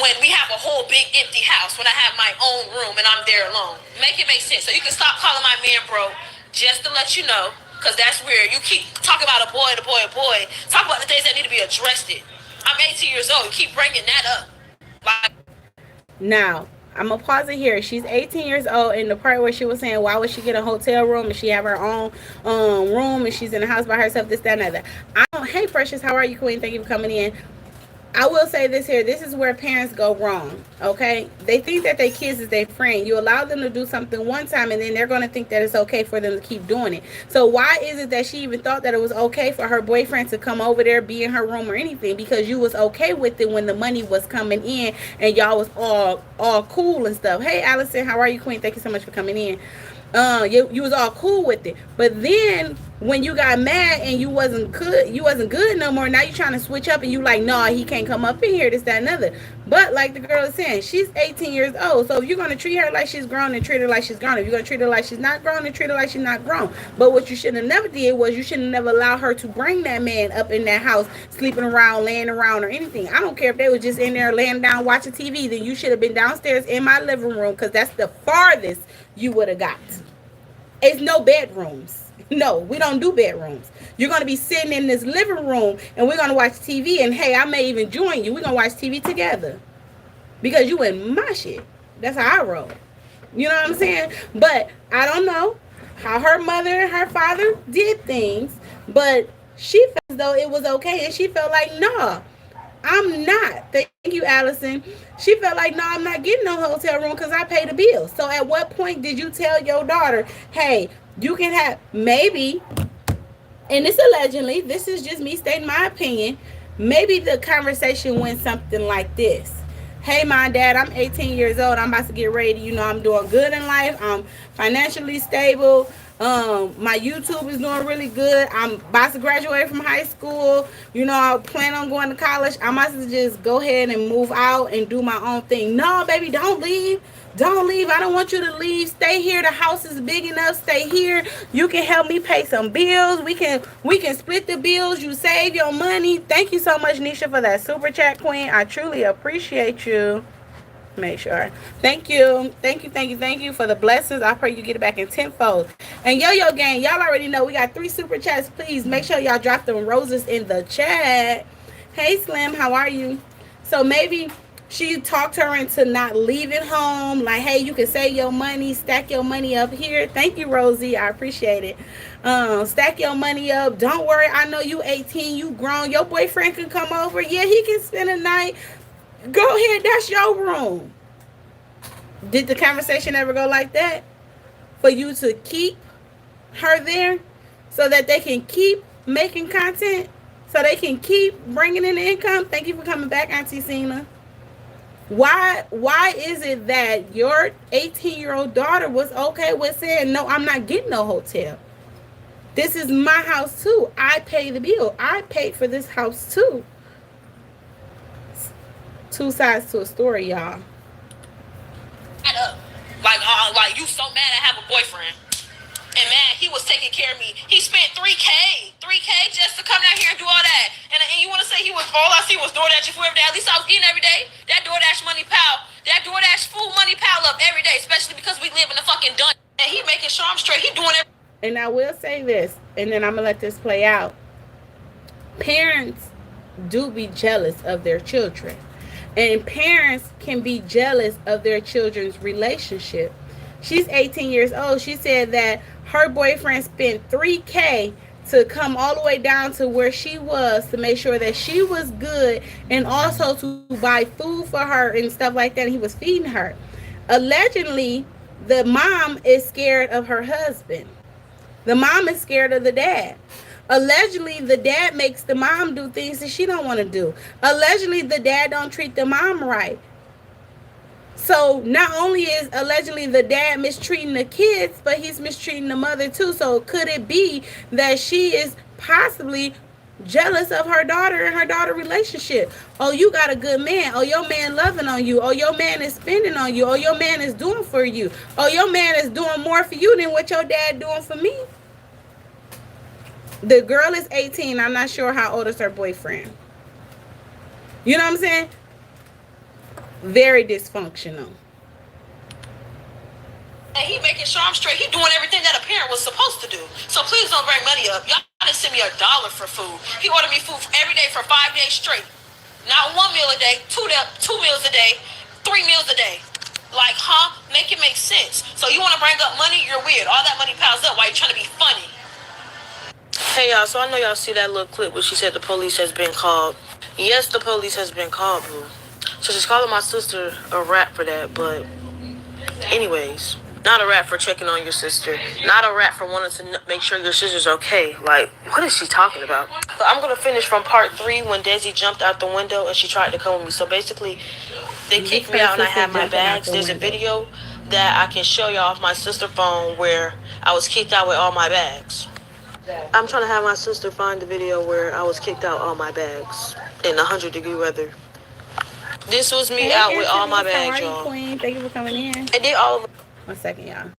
when we have a whole big empty house, when I have my own room and I'm there alone. Make it make sense. So you can stop calling my man bro, just to let you know, because that's weird. You keep talking about a boy. Talk about the things that need to be addressed. I'm 18 years old. You keep bringing that up. Like, now, I'm going to pause it here. She's 18 years old, and the part where she was saying, why would she get a hotel room and she have her own room and she's in the house by herself, this, that, and that. Hey, Precious, how are you, Queen? Thank you for coming in. I will say this here. This is where parents go wrong, okay? They think that their kids is their friend. You allow them to do something one time, and then they're going to think that it's okay for them to keep doing it. So why is it that she even thought that it was okay for her boyfriend to come over there, be in her room or anything? Because you was okay with it when the money was coming in and y'all was all cool and stuff. Hey, Allison, how are you, Queen? Thank you so much for coming in. You was all cool with it, but then when you got mad and you wasn't good no more, now you trying to switch up and you like, no, he can't come up in here, this, that, and other. But like the girl is saying, she's 18 years old, so if you're gonna treat her like she's grown, then treat her like she's grown. If you're gonna treat her like she's not grown, then treat her like she's not grown. But what you should have never did was you should have never allowed her to bring that man up in that house, sleeping around, laying around, or anything. I don't care if they was just in there laying down watching TV. Then you should have been downstairs in my living room, because that's the farthest you would have got. It's no bedrooms. No, we don't do bedrooms. You're going to be sitting in this living room and we're going to watch TV. And hey, I may even join you. We're going to watch TV together. Because you in my shit. That's how I roll. You know what I'm saying? But I don't know how her mother and her father did things. But She felt as though it was okay, and she felt like, nah, I'm not. Thank you, Allison. She felt like, no, I'm not getting no hotel room because I pay the bill. So at what point did you tell your daughter, hey, you can have, maybe, and it's allegedly, this is just me stating my opinion, maybe the conversation went something like this. Hey, mom, dad, I'm 18 years old. I'm about to get ready. You know, I'm doing good in life. I'm financially stable. My YouTube is doing really good. I'm about to graduate from high school. You know, I plan on going to college. I might just go ahead and move out and do my own thing. No, baby, don't leave. Don't leave. I don't want you to leave. Stay here. The house is big enough. Stay here. You can help me pay some bills. We can split the bills. You save your money. Thank you so much, Nisha, for that super chat, queen. I truly appreciate you. Make sure. Thank you. Thank you. Thank you. Thank you for the blessings. I pray you get it back in tenfold. And Yo Gang, y'all already know we got 3 super chats. Please make sure y'all drop them roses in the chat. Hey Slim, how are you? So maybe she talked her into not leaving home. Like, hey, you can save your money, stack your money up here. Thank you, Rosie. I appreciate it. Stack your money up. Don't worry. I know you 18. You grown. Your boyfriend can come over. Yeah, he can spend a night. Go ahead. That's your room. Did the conversation ever go like that? For you to keep her there so that they can keep making content? So they can keep bringing in the income? Thank you for coming back, Auntie Cena. Why is it that your 18-year-old daughter was okay with saying, no, I'm not getting no hotel? This is my house too. I pay the bill. I paid for this house too. Two sides to a story, y'all. Like you so mad I have a boyfriend. And man, he was taking care of me. He spent 3K just to come down here and do all that. And you want to say he was, all I see was DoorDash food every day. At least I was getting every day. That DoorDash money pile, that DoorDash food money pile up every day, especially because we live in a fucking dungeon. And he making sure I'm straight. He doing everything. And I will say this, and then I'm going to let this play out. Parents do be jealous of their children. And parents can be jealous of their children's relationship. She's 18 years old. She said that her boyfriend spent 3K to come all the way down to where she was to make sure that she was good and also to buy food for her and stuff like that. And he was feeding her. Allegedly, the mom is scared of her husband. The mom is scared of the dad. Allegedly, the dad makes the mom do things that she don't want to do. Allegedly, the dad don't treat the mom right. So not only is allegedly the dad mistreating the kids, but he's mistreating the mother too. So could it be that she is possibly jealous of her daughter and her daughter relationship? Oh, you got a good man. Oh, your man loving on you. Oh, your man is spending on you. Oh, your man is doing for you. Oh, your man is doing more for you than what your dad doing for me. The girl is 18. I'm not sure how old is her boyfriend. You know what I'm saying? Very dysfunctional. And he making sure I'm straight. He doing everything that a parent was supposed to do. So please don't bring money up. Y'all didn't send me $1 for food. He ordered me food every day for 5 days straight. Not 1 meal a day, two meals a day, 3 meals a day. Like, huh? Make it make sense. So you want to bring up money? You're weird. All that money piles up while you're trying to be funny. Hey y'all, so I know y'all see that little clip where she said the police has been called. Yes, the police has been called, boo. So she's calling my sister a rat for that, but anyways, not a rat for checking on your sister. Not a rat for wanting to make sure your sister's okay. Like, what is she talking about? So I'm going to finish from part 3 when Desi jumped out the window and she tried to come with me. So basically, they kicked me out and I had my bags. There's a video that I can show y'all off my sister's phone where I was kicked out with all my bags. I'm trying to have my sister find the video where I was kicked out all my bags in 100-degree weather. This was me out with all my bags, y'all. Queen. Thank you for coming in. And then all of 1 second, y'all.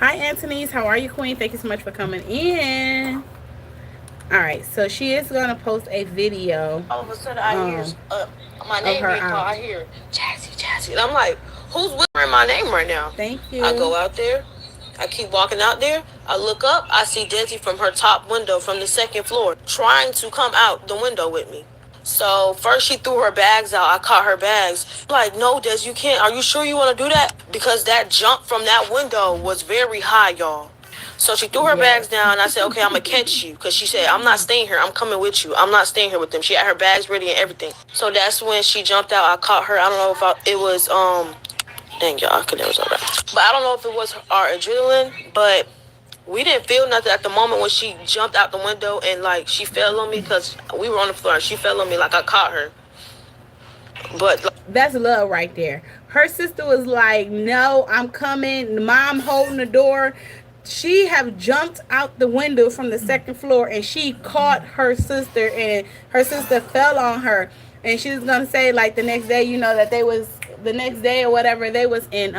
Hi, Anthony's. How are you, Queen? Thank you so much for coming in. All right, so she is gonna post a video All of a sudden, I hear my of name her being called. out. I hear Jazzy, Jazzy, and I'm like, "Who's whispering my name right now?" Thank I go you. out there. I keep walking out there. I look up. I see Desi from her top window from the second floor trying to come out the window with me. So first she threw her bags out. I caught her bags. I'm like, no, Des, you can't. Are you sure you want to do that? Because that jump from that window was very high, y'all. So she threw her bags Yes. down. I said, okay, I'm gonna catch you, because she said, I'm not staying here. I'm coming with you. I'm not staying here with them. She had her bags ready and everything. So that's when she jumped out. I caught her. I don't know if it was dang, y'all, I could never say that. But I don't know if it was our adrenaline, but we didn't feel nothing at the moment when she jumped out the window and like she fell on me, because we were on the floor and she fell on me like I caught her. But That's love right there. Her sister was like, "No, I'm coming." Mom holding the door. She have jumped out the window from the second floor and she caught her sister, and her sister fell on her. And she was gonna say like the next day, you know, that they was the next day or whatever, they was in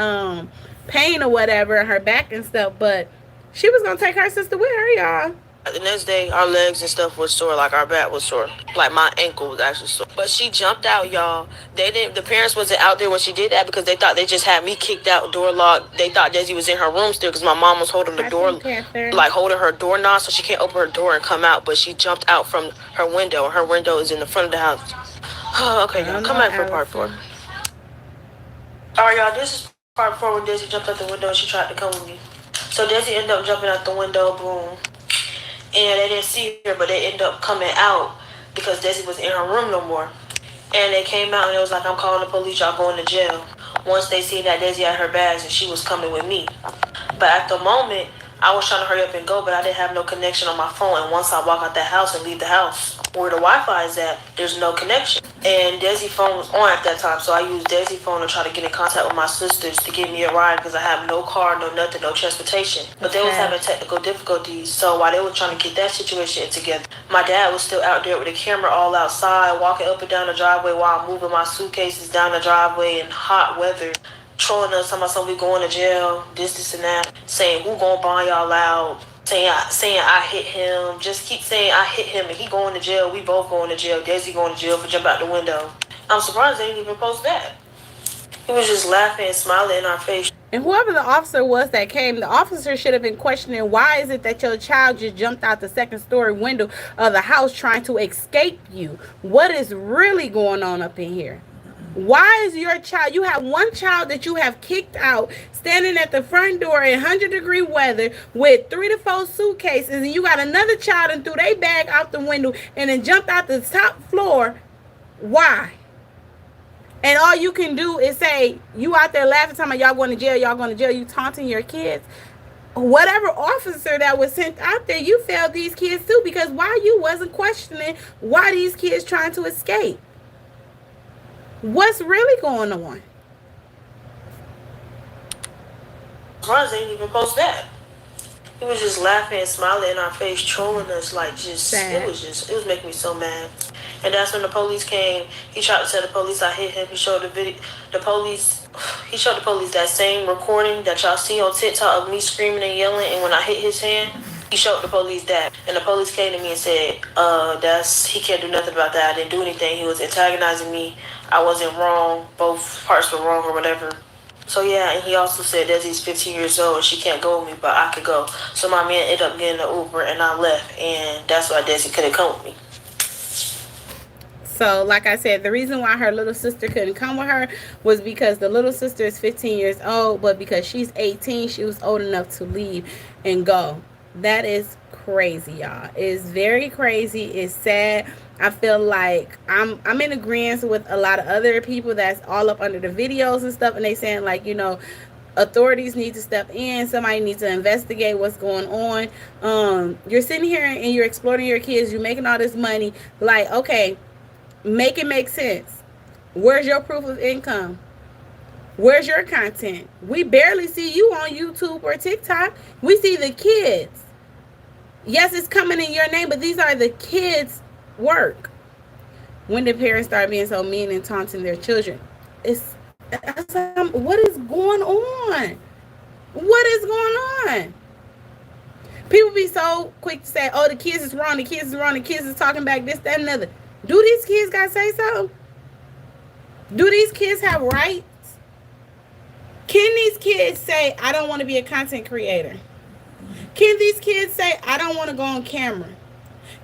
pain or whatever in her back and stuff. But she was gonna take her sister with her, y'all. the next day, our legs and stuff was sore, like our back was sore, like my ankle was actually sore. But she jumped out, y'all. They didn't. The parents wasn't out there when she did that because they thought they just had me kicked out, door locked. They thought Desi was in her room still because my mom was holding the door, like holding her doorknob so she can't open her door and come out. But she jumped out from her window. Her window is in the front of the house. Okay, y'all, come back for part 4. All right, y'all. This is part 4 when Desi jumped out the window and she tried to come with me. So Desi ended up jumping out the window, boom. And they didn't see her, but they ended up coming out because Desi was in her room no more. And they came out and it was like, I'm calling the police, y'all going to jail. Once they seen that Desi had her bags and she was coming with me. But at the moment, I was trying to hurry up and go, but I didn't have no connection on my phone. And once I walk out that house and leave the house, where the Wi-Fi is at, there's no connection. And Desi's phone was on at that time, so I used Desi's phone to try to get in contact with my sisters to give me a ride because I have no car, no nothing, no transportation. But they was having technical difficulties, so while they were trying to get that situation together, my dad was still out there with the camera all outside, walking up and down the driveway while I'm moving my suitcases down the driveway in hot weather, trolling us, talking about somebody going to jail, this and that, saying who gonna buy y'all out, saying I hit him, just keep saying I hit him and he going to jail, we both going to jail, Desi going to jail for jumping out the window. I'm surprised they didn't even post that. He was just laughing and smiling in our face. And whoever the officer was that came, the officer should have been questioning, why is it that your child just jumped out the second story window of the house trying to escape you? What is really going on up in here? Why is your child, you have one child that you have kicked out, standing at the front door in 100-degree weather with 3 to 4 suitcases, and you got another child and threw their bag out the window and then jumped out the top floor? Why? And all you can do is say, you out there laughing, talking about y'all going to jail, y'all going to jail, you taunting your kids. Whatever officer that was sent out there, you failed these kids too, because why you wasn't questioning why these kids trying to escape? What's really going on? Ron didn't even post that. He was just laughing and smiling in our face, trolling us like just Sad. it was making me so mad. And that's when the police came. He tried to tell the police I hit him. He showed the video. He showed the police that same recording that y'all see on TikTok of me screaming and yelling. And when I hit his hand, he showed the police that. And the police came to me and said, he can't do nothing about that. I didn't do anything. He was antagonizing me. I wasn't wrong. Both parts were wrong or whatever. So yeah, and he also said that he's 15 years old and she can't go with me, but I could go. So my man ended up getting an Uber and I left, and that's why Desi couldn't come with me. So, like I said, the reason why her little sister couldn't come with her was because the little sister is 15 years old, but because she's 18, she was old enough to leave and go. That is crazy, y'all. It's very crazy. It's sad. I feel like I'm in agreement with a lot of other people that's all up under the videos and stuff, and they saying like, authorities need to step in. Somebody needs to investigate what's going on. You're sitting here and you're exploiting your kids. You're making all this money. Like, okay, make it make sense. Where's your proof of income? Where's your content? We barely see you on YouTube or TikTok. We see the kids. Yes, it's coming in your name, but these are the kids' work. When the parents start being so mean and taunting their children, what is going on? What is going on? People be so quick to say, oh, the kids is wrong, the kids is wrong, the kids is talking back, this, that, and another. Do these kids got to say so? Do these kids have rights? Can these kids say, I don't want to be a content creator? Can these kids say, I don't want to go on camera?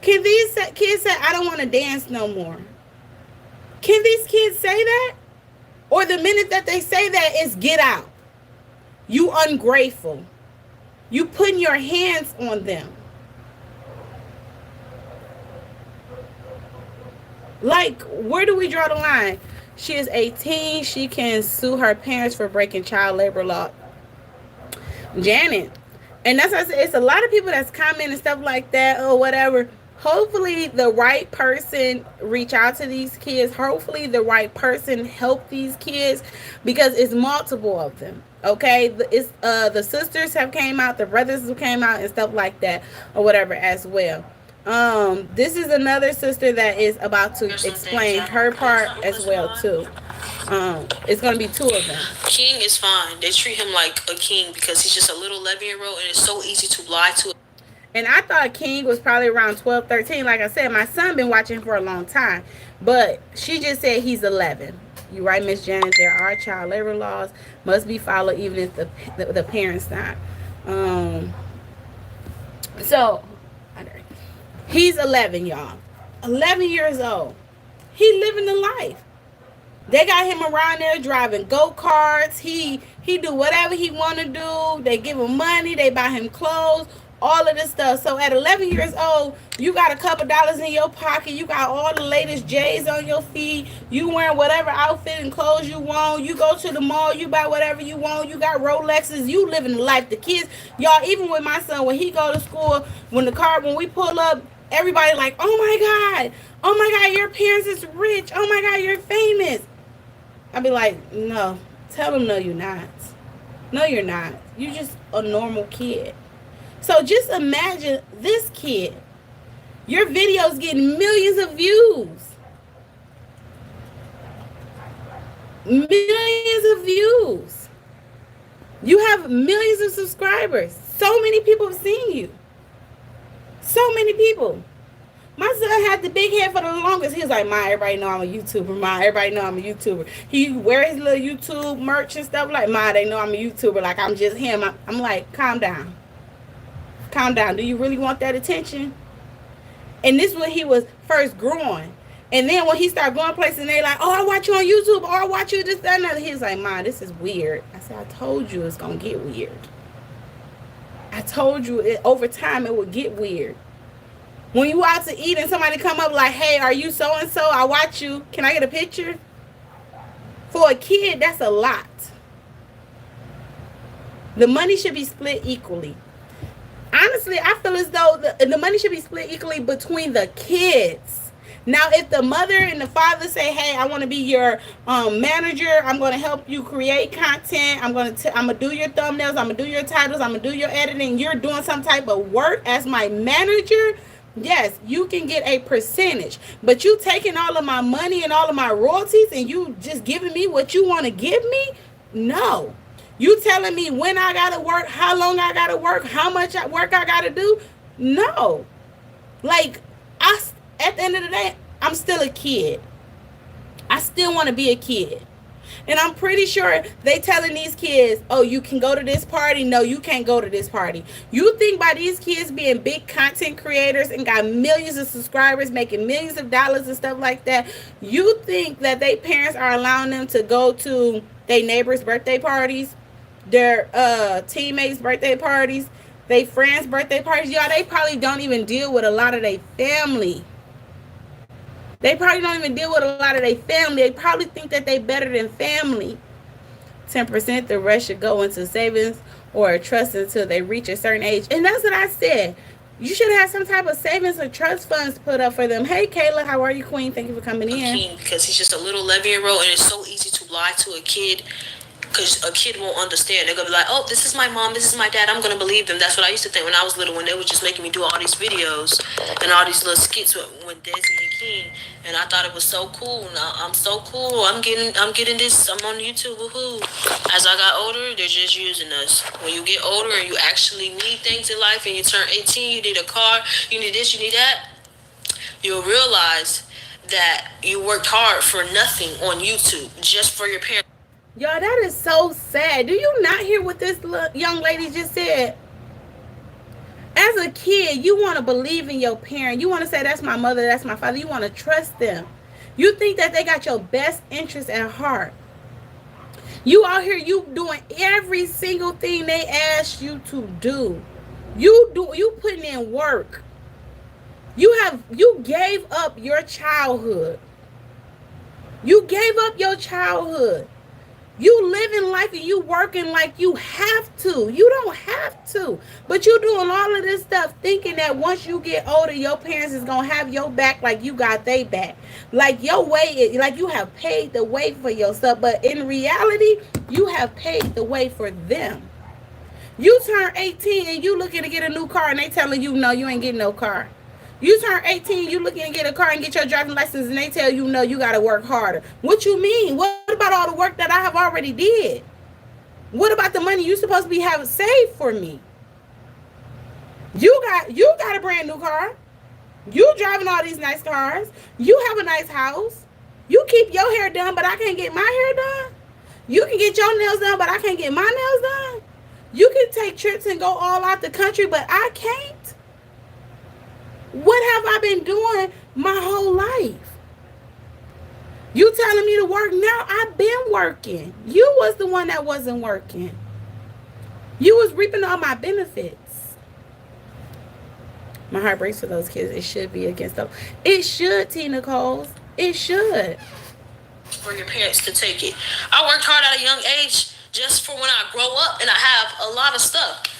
Can these kids say, I don't want to dance no more? Can these kids say that? Or the minute that they say that is get out. You ungrateful. You putting your hands on them. Like, where do we draw the line? She is 18. She can sue her parents for breaking child labor law. Janet. And that's what I said. It's a lot of people that's commenting and stuff like that or whatever. Hopefully the right person reach out to these kids. Hopefully the right person help these kids, because it's multiple of them. Okay, it's the sisters have came out, the brothers have came out and stuff like that or whatever as well. This is another sister that is about to explain her part as well too. It's gonna be two of them. King is fine. They treat him like a king because he's just a little 11-year-old, and it's so easy to lie to. And I thought King was probably around 12, 13. Like I said, my son been watching for a long time. But she just said he's 11. You're right, Miss Janet. There are child labor laws. Must be followed even if the parents not. So, he's 11, y'all. 11 years old. He living the life. They got him around there driving go-karts. He do whatever he want to do. They give him money. They buy him clothes. All of this stuff. So at 11 years old, you got a couple dollars in your pocket. You got all the latest J's on your feet. You wearing whatever outfit and clothes you want. You go to the mall. You buy whatever you want. You got Rolexes. You living the life. The kids, y'all, even with my son, when he go to school, when we pull up, everybody like, oh my God. Oh my God, your parents is rich. Oh my God, you're famous. I be like, no. Tell them no, you're not. No, you're not. You're just a normal kid. So just imagine this kid. Your video's getting millions of views. Millions of views. You have millions of subscribers. So many people have seen you. So many people. My son had the big head for the longest. He was like, Ma, everybody know I'm a YouTuber. Ma, everybody know I'm a YouTuber. He wear his little YouTube merch and stuff like, Ma, they know I'm a YouTuber. Like, I'm just him. I'm like, calm down. Calm down. Do you really want that attention? And this is when he was first growing. And then when he started going places and they like, oh, I watch you on YouTube, or I watch you this, that, and other. He was like, Ma, this is weird. I said, I told you it's going to get weird. I told you over time it would get weird. When you out to eat and somebody come up like, hey, are you so-and-so? I watch you. Can I get a picture? For a kid, that's a lot. The money should be split equally. Honestly, I feel as though the money should be split equally between the kids. Now, if the mother and the father say, hey, I want to be your manager, I'm going to help you create content, I'm going to do your thumbnails, I'm going to do your titles, I'm going to do your editing, you're doing some type of work as my manager, yes, you can get a percentage. But you taking all of my money and all of my royalties and you just giving me what you want to give me? No. You telling me when I gotta work, how long I gotta work, how much work I gotta do? No. Like, at the end of the day, I'm still a kid. I still want to be a kid. And I'm pretty sure they telling these kids, oh, you can go to this party. No, you can't go to this party. You think by these kids being big content creators and got millions of subscribers, making millions of dollars and stuff like that, you think that they parents are allowing them to go to their neighbors' birthday parties, their teammates' birthday parties, their friends' birthday parties? Y'all, they probably don't even deal with a lot of their family. They probably don't even deal with a lot of their family. They probably think that they better than family. 10%, the rest should go into savings or a trust until they reach a certain age. And that's what I said. You should have some type of savings or trust funds put up for them. Hey, Kayla, how are you, Queen? Thank you for coming in. Because he's just a little 11-year-old, and it's so easy to lie to a kid. Because a kid won't understand. They're going to be like, oh, this is my mom, this is my dad. I'm going to believe them. That's what I used to think when I was little, when they were just making me do all these videos and all these little skits when Desi and 18, and I thought it was so cool. Now I'm so cool. I'm getting this. I'm on YouTube. Woohoo! As I got older, they're just using us. When you get older and you actually need things in life, and you turn 18, you need a car, you need this, you need that. You'll realize that you worked hard for nothing on YouTube just for your parents. Y'all, that is so sad. Do you not hear what this young lady just said? As a kid, you want to believe in your parent. You want to say, that's my mother, that's my father. You want to trust them. You think that they got your best interest at heart. You out here, you doing every single thing they asked you to do. You putting in work. You gave up your childhood. You gave up your childhood. You living life and you working like you have to. You don't have to. But you doing all of this stuff thinking that once you get older, your parents is going to have your back like you got they back. Like your way, like you have paid the way for yourself. But in reality, you have paid the way for them. You turn 18 and you looking to get a new car and they telling you, no, you ain't getting no car. You turn 18, you looking to get a car and get your driving license, and they tell you, no, you got to work harder. What you mean? What about all the work that I have already did? What about the money you supposed to be having saved for me? You got a brand new car. You driving all these nice cars. You have a nice house. You keep your hair done, but I can't get my hair done. You can get your nails done, but I can't get my nails done. You can take trips and go all out the country, but I can't. What have I been doing my whole life? You telling me to work now? I've been working. You was the one that wasn't working. You was reaping all my benefits. My heart breaks for those kids. It should be against them. It should, T. Nicole's. It should. For your parents to take it. I worked hard at a young age just for when I grow up and I have a lot of stuff.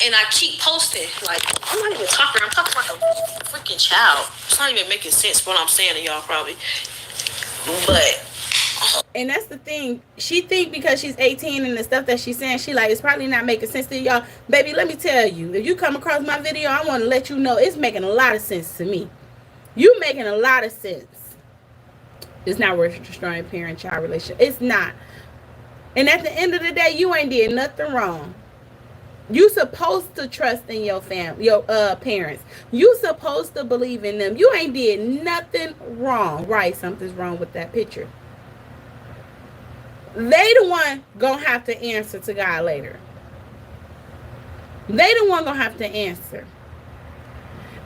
And I keep posting. Like, I'm not even talking. I'm talking like a freaking child. It's not even making sense what I'm saying to y'all probably. But. And that's the thing. She think because she's 18 and the stuff that she's saying, she like, it's probably not making sense to y'all. Baby, let me tell you. If you come across my video, I want to let you know it's making a lot of sense to me. You making a lot of sense. It's not worth destroying parent-child relationship. It's not. And at the end of the day, you ain't did nothing wrong. You supposed to trust in your family, your parents. You supposed to believe in them. You ain't did nothing wrong. Right, something's wrong with that picture. They the one gonna have to answer to God later. They the one gonna have to answer.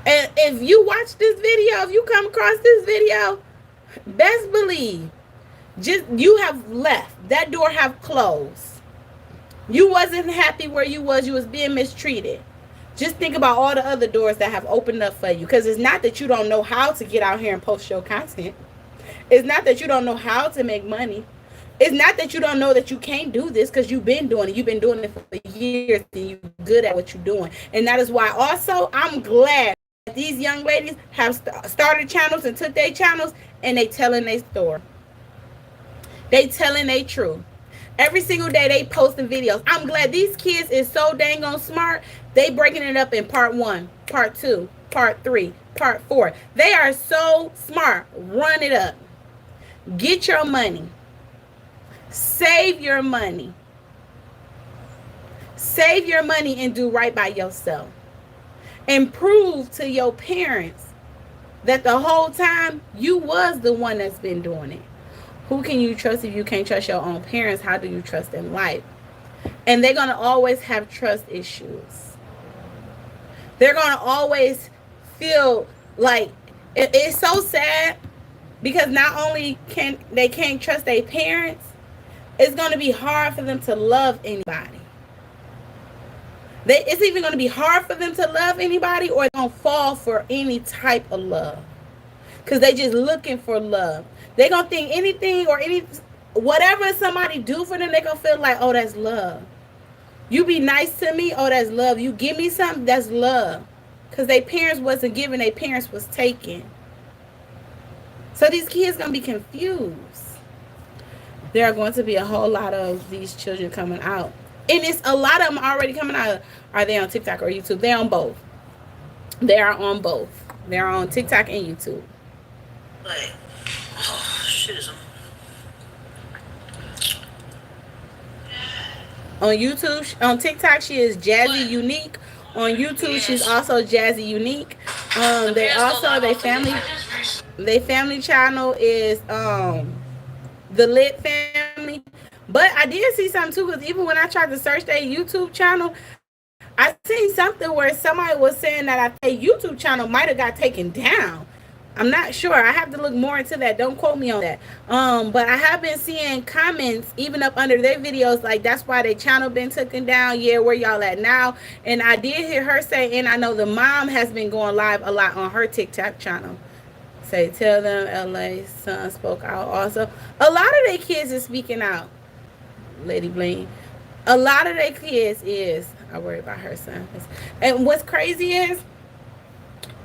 And if you watch this video, if you come across this video, best believe, just you have left. That door have closed. You wasn't happy where you was being mistreated. Just think about all the other doors that have opened up for you. Because it's not that you don't know how to get out here and post your content. It's not that you don't know how to make money. It's not that you don't know that you can't do this, because you've been doing it. You've been doing it for years and you're good at what you're doing. And that is why also I'm glad that these young ladies have started channels and took their channels and they telling their story. They telling their truth. Every single day they posting videos. I'm glad these kids is so dang on smart. They breaking it up in part 1, part 2, part 3, part 4. They are so smart. Run it up. Get your money. Save your money. Save your money and do right by yourself. And prove to your parents that the whole time you was the one that's been doing it. Who can you trust if you can't trust your own parents? How do you trust in life? And they're going to always have trust issues. They're going to always feel like it's so sad, because not only can't trust their parents, it's going to be hard for them to love anybody. It's even going to be hard for them to love anybody, or they're going to fall for any type of love, because they just looking for love. They're going to think anything or whatever somebody do for them, they're going to feel like, oh, that's love. You be nice to me, oh, that's love. You give me something, that's love. Because their parents wasn't giving, their parents was taking. So these kids going to be confused. There are going to be a whole lot of these children coming out. And it's a lot of them already coming out. Are they on TikTok or YouTube? They're on both. They are on both. They're on TikTok and YouTube. But oh shit is on YouTube, on TikTok, she is Jazzy Unique. On YouTube, she's also Jazzy Unique. They family channel is the Lit Family. But I did see something too, because even when I tried to search their YouTube channel, I seen something where somebody was saying that I think YouTube channel might have got taken down. I'm not sure. I have to look more into that. Don't quote me on that. But I have been seeing comments even up under their videos like that's why their channel been taken down. Yeah, where y'all at now? And I did hear her say, and I know the mom has been going live a lot on her TikTok channel. Say, tell them LA son spoke out also. A lot of their kids is speaking out, Lady Bling. A lot of their kids is, I worry about her son. And what's crazy is,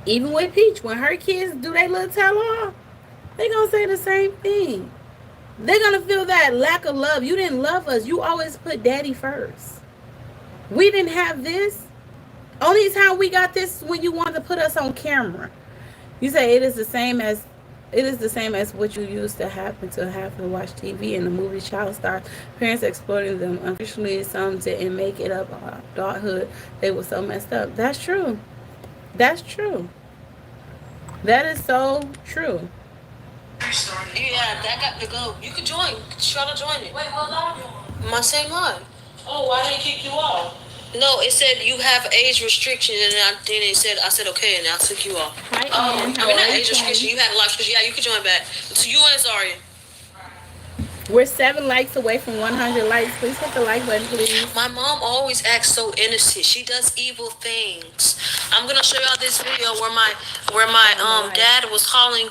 even with Peach, when her kids do their little tell all, they gonna say the same thing. They're gonna feel that lack of love. You didn't love us. You always put daddy first. We didn't have this. Only time we got this when you wanted to put us on camera. You say it is the same as what you used to happen to watch TV and the movie child stars. Parents exploiting them. Unfortunately, some didn't make it up adulthood. They were so messed up. That's true. That's true. That is so true. yeah, that got to go. You can join. Try to join it. Wait, hold on. My same line. Oh, why didn't it kick you off? No, it said you have age restrictions, and then it said I said okay, and I took you off. Hi, Ann. I mean, not age restriction. You had a life restriction. Yeah, you can join back. So you and Zaria. We're 7 likes away from 100 likes. Please hit the like button, please. My mom always acts so innocent. She does evil things. I'm gonna show y'all this video where my dad was calling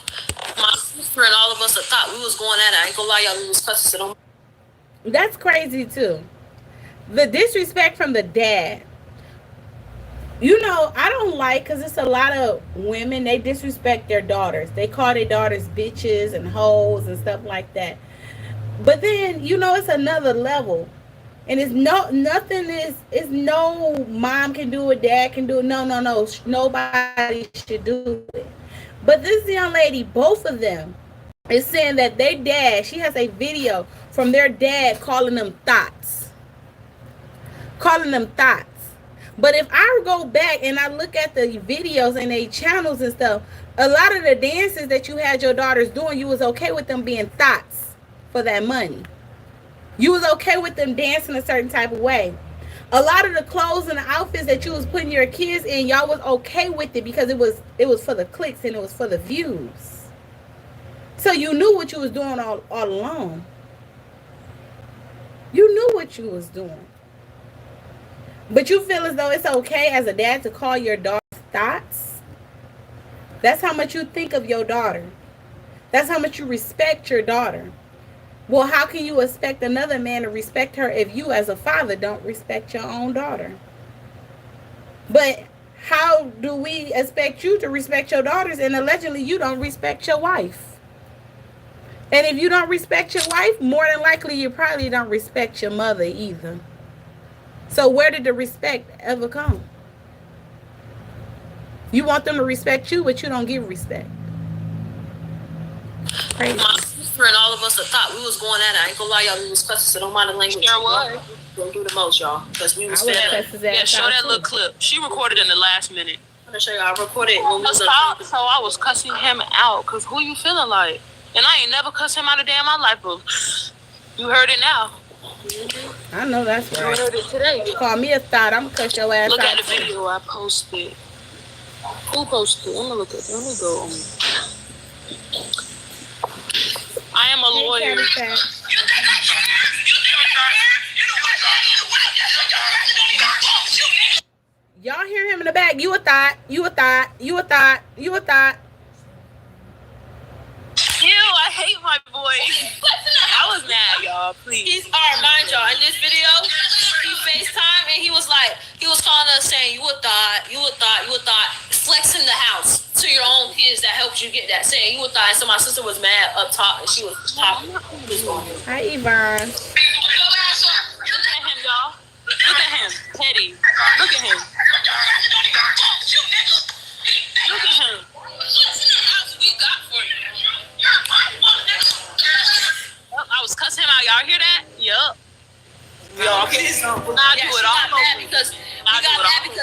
my sister, and all of us thought we was going at it. I ain't gonna lie, y'all, we was cussing. That's crazy too. The disrespect from the dad. You know, I don't like, because it's a lot of women, they disrespect their daughters. They call their daughters bitches and hoes and stuff like that. But then, you know, it's another level. And it's no mom can do it, dad can do it. No. Nobody should do it. But this young lady, both of them, is saying that their dad, she has a video from their dad calling them thoughts. But if I go back and I look at the videos and they channels and stuff, a lot of the dances that you had your daughters doing, you was okay with them being thoughts for that money. You was okay with them dancing a certain type of way. A lot of the clothes and the outfits that you was putting your kids in, y'all was okay with it because it was for the clicks and it was for the views. So you knew what you was doing all along. You knew what you was doing. But you feel as though it's okay as a dad to call your daughter thoughts? That's how much you think of your daughter. That's how much you respect your daughter. Well, how can you expect another man to respect her if you as a father don't respect your own daughter? But how do we expect you to respect your daughters and allegedly you don't respect your wife? And if you don't respect your wife, more than likely you probably don't respect your mother either. So where did the respect ever come? You want them to respect you, but you don't give respect. Crazy. My sister and all of us thought we was going at it. I ain't gonna lie, y'all, we was cussing, so don't mind the language. Sure was. Don't do the most, y'all, because we was fed up. Yeah, show that little clip. She recorded in the last minute. I'm gonna show you. I recorded when we was So I was cussing him out, because who you feeling like? And I ain't never cussed him out a day in my life, but you heard it now. I know that's right. You heard it today. Call me a thought. I'm gonna cut your ass Look out. at the video I posted. Who posted? I'm gonna look at it. Let me go. I am a lawyer. Y'all hear him in the back. You a thought. You a thought. You a thought. You a thought. Ew, I hate my voice. I was mad, y'all. Please. He's alright, mind y'all. In this video, he FaceTime and he was calling us saying, you a thought, flexing the house to your own kids that helped you get that, saying you a thought. And so my sister was mad up top and she was talking. Hi, Yvonne. Look at him, y'all. Look at him. Petty. Look at him. Look at him. Y'all hear that? Yup. Y'all, please don't. I'll do it all over. Because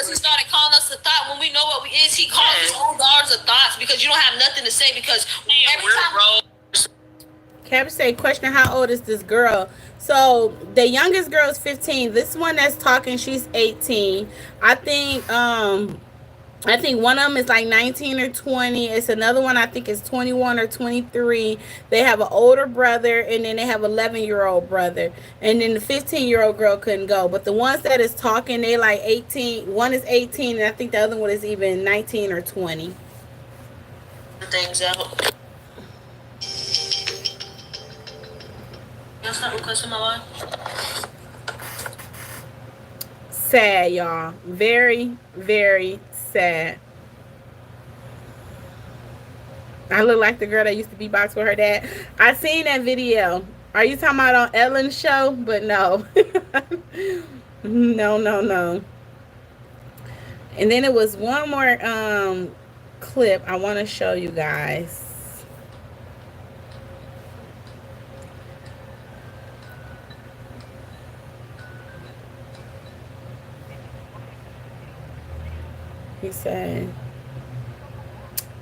he started calling us a thought when we know what we is. He calls his own daughters a thoughts because you don't have nothing to say because every time. Cap say, question, how old is this girl? So the youngest girl is 15. This one that's talking, she's 18. I think one of them is like 19 or 20. It's another one I think is 21 or 23. They have an older brother, and then they have an 11-year-old brother. And then the 15-year-old girl couldn't go. But the ones that is talking, they like 18. One is 18, and I think the other one is even 19 or 20. Things out. Y'all stop requesting my line? Sad, y'all. Very, very sad. I look like the girl that used to beatbox with her dad. I seen that video. Are you talking about on Ellen's show? But no. No. And then it was one more clip I want to show you guys. He said,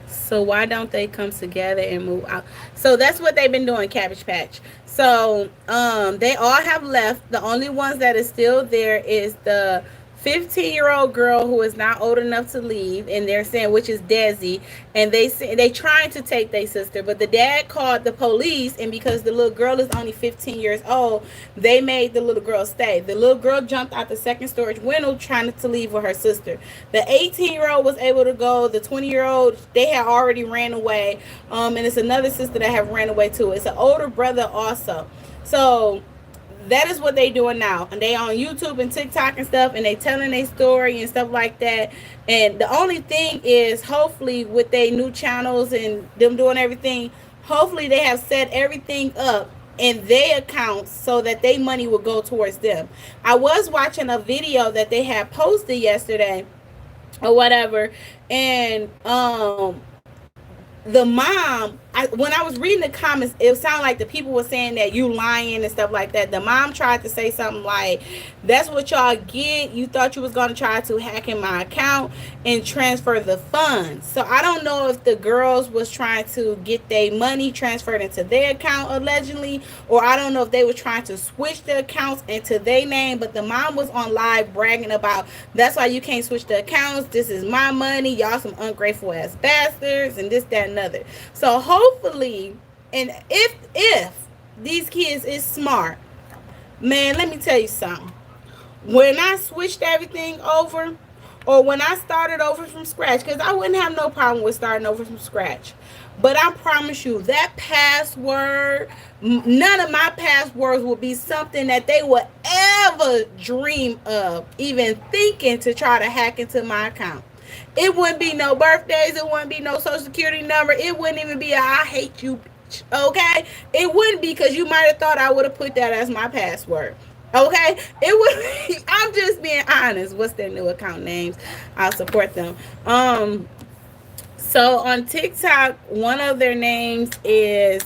so why don't they come together and move out? So that's what they've been doing, Cabbage Patch. So they all have left. The only ones that is still there is the 15-year-old girl who is not old enough to leave, and they're saying, which is Desi, and they trying to take their sister, but the dad called the police, and because the little girl is only 15 years old, they made the little girl stay. The little girl jumped out the second storage window trying to leave with her sister. The 18-year-old was able to go. The 20-year-old, they had already ran away, and it's another sister that have ran away too. It's an older brother also. So that is what they doing now, and they on YouTube and TikTok and stuff, and they telling their story and stuff like that. And the only thing is, hopefully with their new channels and them doing everything, hopefully they have set everything up in their accounts so that their money will go towards them. I was watching a video that they had posted yesterday or whatever, and the mom, when I was reading the comments, it sounded like the people were saying that you lying and stuff like that. The mom tried to say something like, that's what y'all get. You thought you was going to try to hack in my account and transfer the funds. So I don't know if the girls was trying to get their money transferred into their account allegedly, or I don't know if they were trying to switch the accounts into their name. But the mom was on live bragging about, that's why you can't switch the accounts. This is my money. Y'all some ungrateful ass bastards and this, that, and other. So hopefully, and if these kids is smart, man, let me tell you something. When I switched everything over, or when I started over from scratch, because I wouldn't have no problem with starting over from scratch, but I promise you that password, none of my passwords will be something that they would ever dream of even thinking to try to hack into my account. It wouldn't be no birthdays. It wouldn't be no social security number. It wouldn't even be a I hate you, okay? It wouldn't be, because you might have thought I would have put that as my password, okay? It would. I'm just being honest. What's their new account names? I'll support them. So on TikTok, one of their names is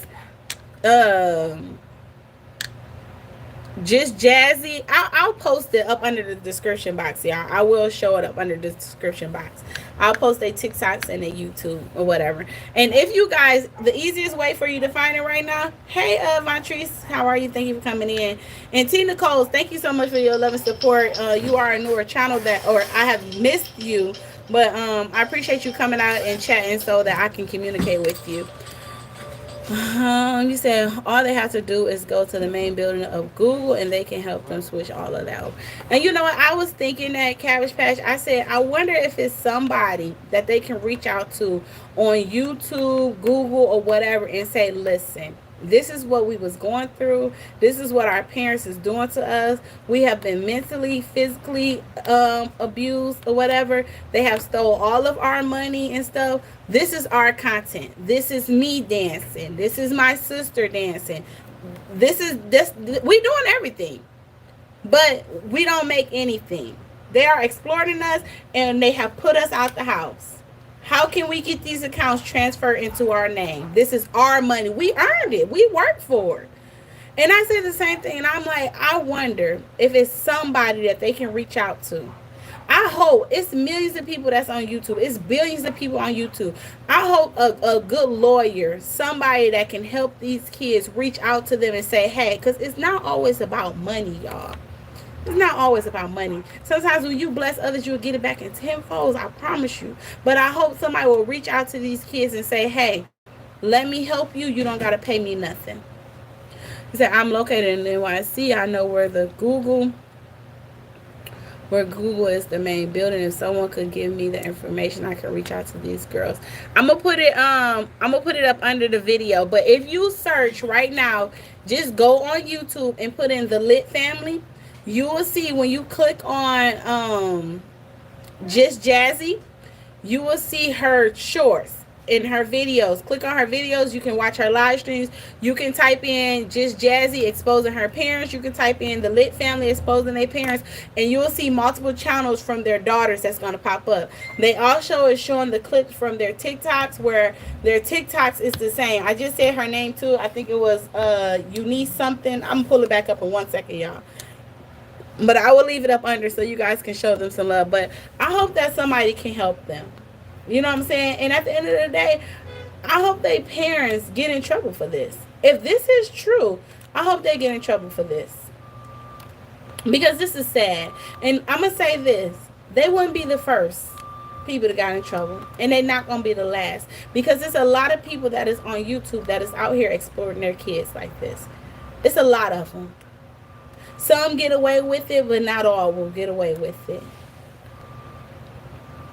just Jazzy. I'll post it up under the description box, y'all. I will show it up under the description box. I'll post their TikToks and their YouTube or whatever. And if you guys, the easiest way for you to find it right now, hey Vontrice, how are you? Thank you for coming in. And T Nicole's, thank you so much for your love and support. You are a newer channel that, or I have missed you, but I appreciate you coming out and chatting so that I can communicate with you. You said all they have to do is go to the main building of Google and they can help them switch all of that over. And you know what, I was thinking that, Cabbage Patch, I said I wonder if it's somebody that they can reach out to on YouTube, Google, or whatever, and say, listen, this is what we was going through. This is what our parents is doing to us. We have been mentally, physically abused or whatever. They have stole all of our money and stuff. This is our content. This is me dancing. This is my sister dancing. This we doing everything, but we don't make anything. They are exploiting us, and they have put us out the house. How can we get these accounts transferred into our name? This is our money. We earned it. We worked for it. And I said the same thing, and I'm like, I wonder if it's somebody that they can reach out to. I hope it's millions of people that's on YouTube. It's billions of people on YouTube. I hope a good lawyer, somebody that can help these kids, reach out to them and say, hey, because it's not always about money, y'all. It's not always about money. Sometimes when you bless others, you'll get it back in tenfold. I promise you. But I hope somebody will reach out to these kids and say, hey, let me help you. You don't got to pay me nothing. He said, I'm located in NYC. I know where Google is the main building. If someone could give me the information, I could reach out to these girls. I'm gonna put it up under the video. But if you search right now, just go on YouTube and put in the Lit family. You will see when you click on Just Jazzy, you will see her shorts in her videos. Click on her videos. You can watch her live streams. You can type in Just Jazzy exposing her parents. You can type in the Lit family exposing their parents, and you will see multiple channels from their daughters that's going to pop up. They also is showing the clips from their TikToks, where their TikToks is the same. I just said her name too. I think it was Eunice something. I'm gonna pull it back up in 1 second, y'all. But I will leave it up under so you guys can show them some love. But I hope that somebody can help them. You know what I'm saying? And at the end of the day, I hope they parents get in trouble for this. If this is true, I hope they get in trouble for this. Because this is sad. And I'm going to say this. They wouldn't be the first people that got in trouble. And they're not going to be the last. Because there's a lot of people that is on YouTube that is out here exploiting their kids like this. It's a lot of them. Some get away with it, but not all will get away with it.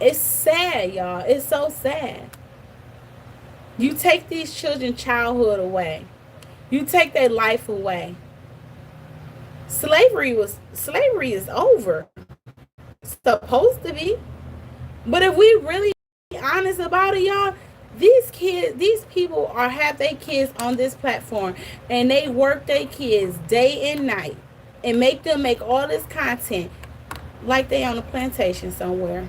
It's sad, y'all. It's so sad. You take these children's childhood away. You take their life away. Slavery is over. Supposed to be. But if we really honest about it, y'all, these people have their kids on this platform, and they work their kids day and night and make them make all this content like they on a plantation somewhere.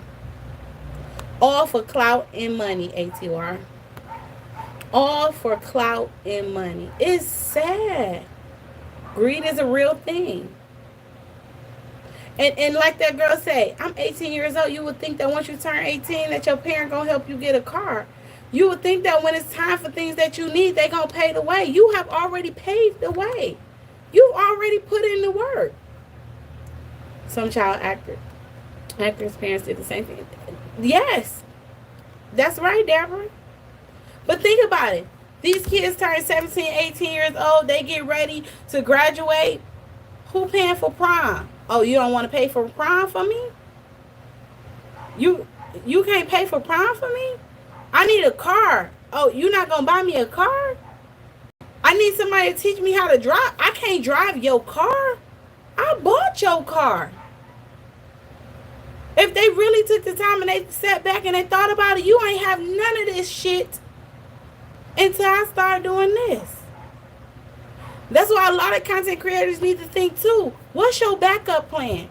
All for clout and money, ATR. All for clout and money. It's sad. Greed is a real thing. And like that girl say, I'm 18 years old. You would think that once you turn 18 that your parent gonna help you get a car. You would think that when it's time for things that you need, they gonna pay the way. You have already paved the way. You've already put in the work. Some child actors' parents did the same thing. Yes. That's right, Deborah. But think about it. These kids turn 17, 18 years old. They get ready to graduate. Who paying for prom? Oh, you don't want to pay for prom for me? You can't pay for prom for me? I need a car. Oh, you're not going to buy me a car? I need somebody to teach me how to drive. I can't drive your car. I bought your car. If they really took the time and they sat back and they thought about it, you ain't have none of this shit until I start doing this. That's why a lot of content creators need to think too. What's your backup plan?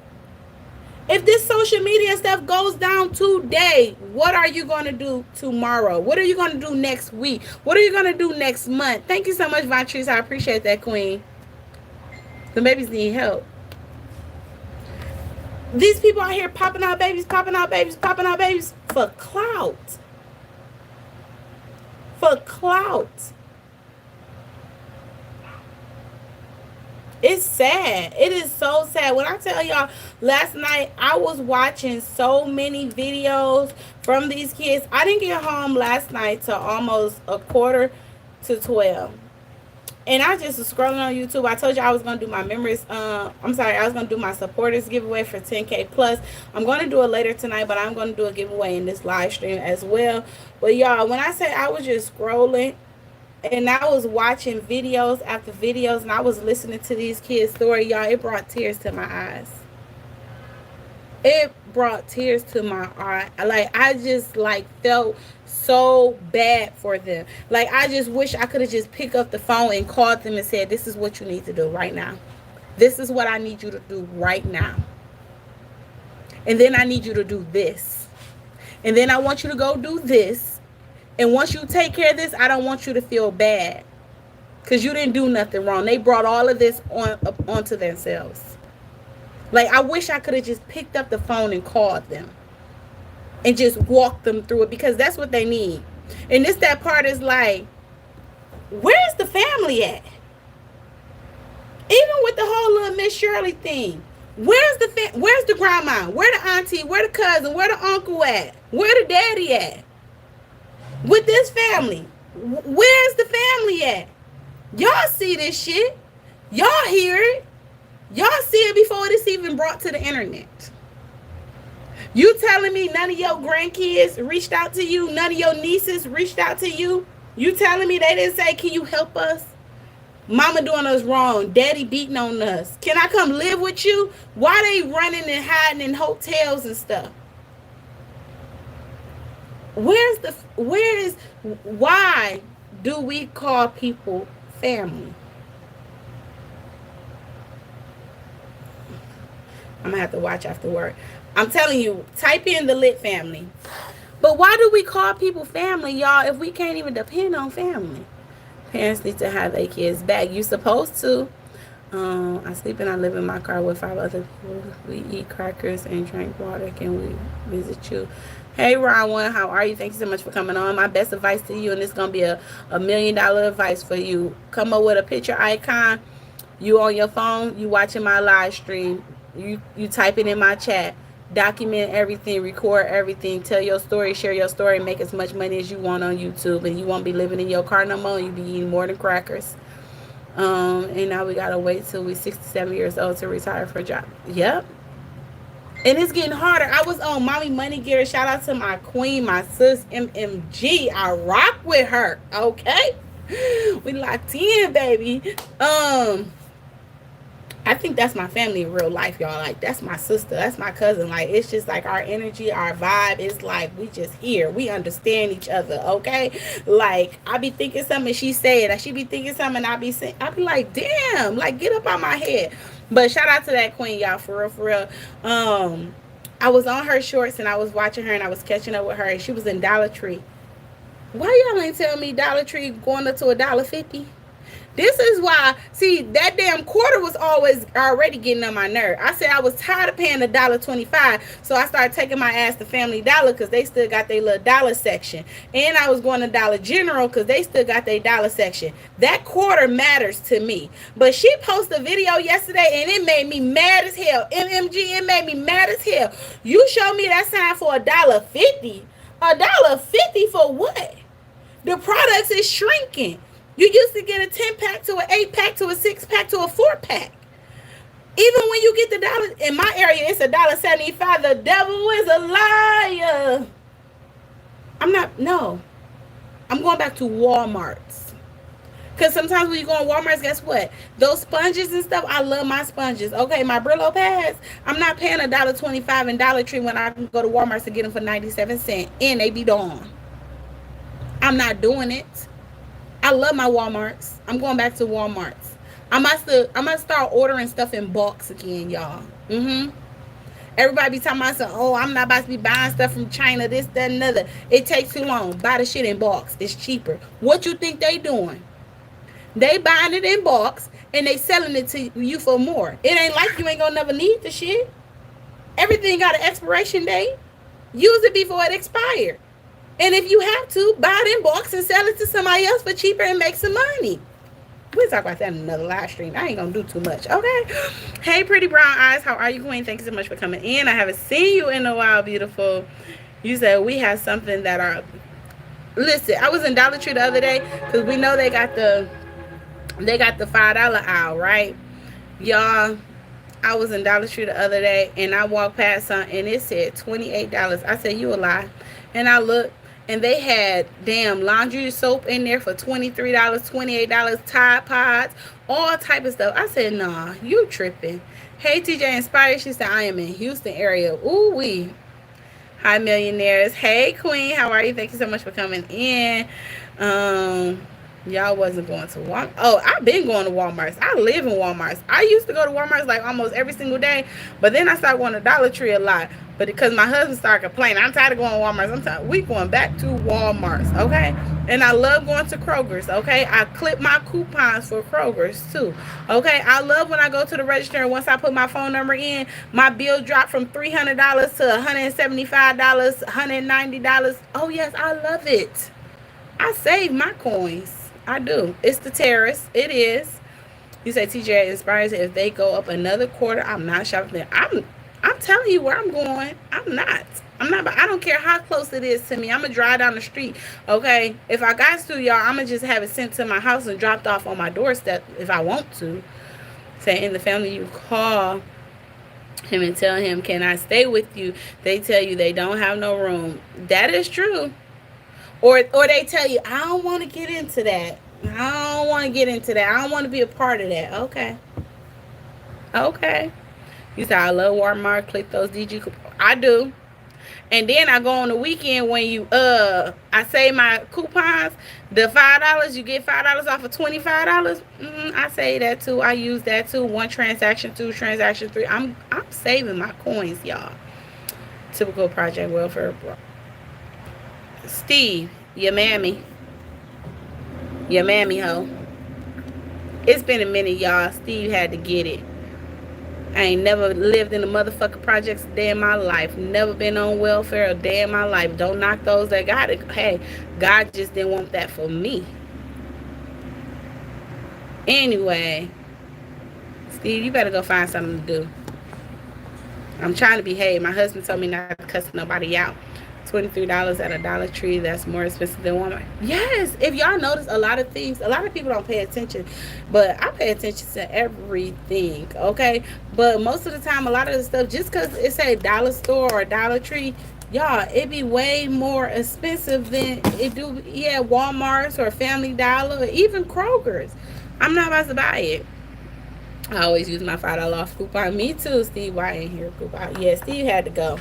If this social media stuff goes down today, what are you going to do tomorrow? What are you going to do next week? What are you going to do next month? Thank you so much, Vontrice. I appreciate that, Queen. The babies need help. These people out here popping out babies for clout. For clout. It's sad. It is so sad. When I tell y'all, last night I was watching so many videos from these kids. I didn't get home last night till almost 11:45. And I just was scrolling on YouTube. I told you I was going to do my memories. I was going to do my supporters giveaway for 10K plus. I'm going to do it later tonight, but I'm going to do a giveaway in this live stream as well. But y'all, when I say I was just scrolling, and I was watching videos after videos, and I was listening to these kids' story, y'all, it brought tears to my eyes. It brought tears to my eye. Like, I just, felt so bad for them. Like, I just wish I could have just picked up the phone and called them and said, this is what you need to do right now. This is what I need you to do right now. And then I need you to do this. And then I want you to go do this. And once you take care of this, I don't want you to feel bad. because you didn't do nothing wrong. They brought all of this onto themselves. Like, I wish I could have just picked up the phone and called them and just walked them through it, because that's what they need. And that part is like, where's the family at? Even with the whole little Miss Shirley thing, where's the grandma? Where the auntie? Where the cousin? Where the uncle at? Where the daddy at? With this family, where's the family at? Y'all see this shit. Y'all hear it. Y'all see it before it's even brought to the internet. You telling me none of your grandkids reached out to you? None of your nieces reached out to you? You telling me they didn't say, can you help us? Mama doing us wrong. Daddy beating on us. Can I come live with you? Why they running and hiding in hotels and stuff? Why do we call people family? I'm gonna have to watch after work. I'm telling you, type in the Lit family. But why do we call people family, y'all, if we can't even depend on family? Parents need to have their kids back. You supposed to. I sleep and I live in my car with 5 other people. We eat crackers and drink water. Can we visit you? Hey, Ron, how are you? Thank you so much for coming on. My best advice to you, and it's going to be a $1 million advice for you. Come up with a picture icon. You on your phone, you watching my live stream. You type it in my chat. Document everything, record everything, tell your story, share your story, make as much money as you want on YouTube, and you won't be living in your car no more. You be eating more than crackers. And now we gotta wait till we're 67 years old to retire for a job. Yep. And it's getting harder. I was on Mommy Money Gear. Shout out to my queen, my sis MMG. I rock with her. Okay, we locked in, baby. I think that's my family in real life, y'all. Like, that's my sister, that's my cousin. Like, it's just like our energy, our vibe is like, we just here, we understand each other. Okay, like, I be thinking something, she said, she be thinking something, I be like, damn, like, get up on my head. But shout out to that queen, y'all, for real. I was on her shorts and I was watching her and I was catching up with her, and she was in Dollar Tree. Why y'all ain't tell me Dollar Tree going up to $1.50? This is why, see, that damn quarter was always already getting on my nerve. I said I was tired of paying $1.25, so I started taking my ass to Family Dollar because they still got their little dollar section. And I was going to Dollar General because they still got their dollar section. That quarter matters to me. But she posted a video yesterday and it made me mad as hell. MMG, it made me mad as hell. You showed me that sign for $1.50. $1.50 for what? The products is shrinking. You used to get a 10-pack to an 8-pack to a 6-pack to a 4-pack. Even when you get the dollar, in my area, it's $1.75. The devil is a liar. I'm going back to Walmart's. Because sometimes when you go on Walmart's, guess what? Those sponges and stuff, I love my sponges. Okay, my Brillo pads, I'm not paying $1.25 in Dollar Tree when I can go to Walmart's to get them for 97 cents. And they be gone. I'm not doing it. I love my Walmarts. I'm going back to Walmarts. I must start ordering stuff in bulks again, y'all. Everybody be talking about something. Oh, I'm not about to be buying stuff from China, this, that, and another. It takes too long. Buy the shit in bulks. It's cheaper. What you think they doing? They buying it in bulks and they selling it to you for more. It ain't like you ain't gonna never need the shit. Everything got an expiration date. Use it before it expired. And if you have to, buy it in bulks and sell it to somebody else for cheaper and make some money. We'll talk about that in another live stream. I ain't going to do too much, okay? Hey, pretty brown eyes. How are you, queen? Thank you so much for coming in. I haven't seen you in a while, beautiful. You said we have something that are... Listen, I was in Dollar Tree the other day because we know they got the $5 aisle, right? Y'all, I was in Dollar Tree the other day and I walked past something and it said $28. I said, you a lie. And I looked. And they had damn laundry soap in there for $23, $28, Tide Pods, all type of stuff. I said, nah, you tripping. Hey, TJ Inspired. She said, I am in Houston area. Ooh, wee. Hi, millionaires. Hey, queen. How are you? Thank you so much for coming in. Y'all wasn't going to Walmart. Oh, I've been going to Walmart's. I live in Walmart's. I used to go to Walmart's like almost every single day, but then I started going to Dollar Tree a lot. But because my husband started complaining, I'm tired of going to Walmart's. I'm tired. We going back to Walmart's, okay? And I love going to Kroger's, okay? I clip my coupons for Kroger's too, okay? I love when I go to the register and once I put my phone number in, my bill dropped from $300 to $175, $190. Oh yes, I love it. I save my coins. I do. It's the terrace. It is. You say TJ inspires if they go up another quarter. I'm not shopping there. I'm telling you where I'm going. I'm not. I'm not. I don't care how close it is to me. I'm gonna drive down the street. Okay. If I got to, y'all, I'm gonna just have it sent to my house and dropped off on my doorstep if I want to. Say in the family, you call him and tell him, "Can I stay with you?" They tell you they don't have no room. That is true. Or they tell you, I don't want to get into that. I don't want to get into that. I don't want to be a part of that. Okay. Okay. You say, I love Walmart. Click those DG. I do. And then I go on the weekend when I save my coupons, the $5, you get $5 off of $25. I say that too. I use that too. 1 transaction, 2 transaction, 3. I'm saving my coins, y'all. Typical project welfare. Steve, your mammy. Your mammy hoe. It's been a minute, y'all. Steve had to get it. I ain't never lived in the motherfucking projects a day in my life. Never been on welfare a day in my life. Don't knock those that got it. Hey, God just didn't want that for me. Anyway, Steve, you better go find something to do. I'm trying to behave. My husband told me not to cuss nobody out. $23 at a Dollar Tree. That's more expensive than Walmart. Yes, if y'all notice a lot of things, a lot of people don't pay attention, but I pay attention to everything, okay? But most of the time, a lot of the stuff, just because it's a dollar store or Dollar Tree, y'all, it be way more expensive than it do, yeah, Walmart's or Family Dollar or even Kroger's. I'm not about to buy it. I always use my $5 off coupon. Me too, Steve. Why ain't here coupon? Yeah, Steve had to go.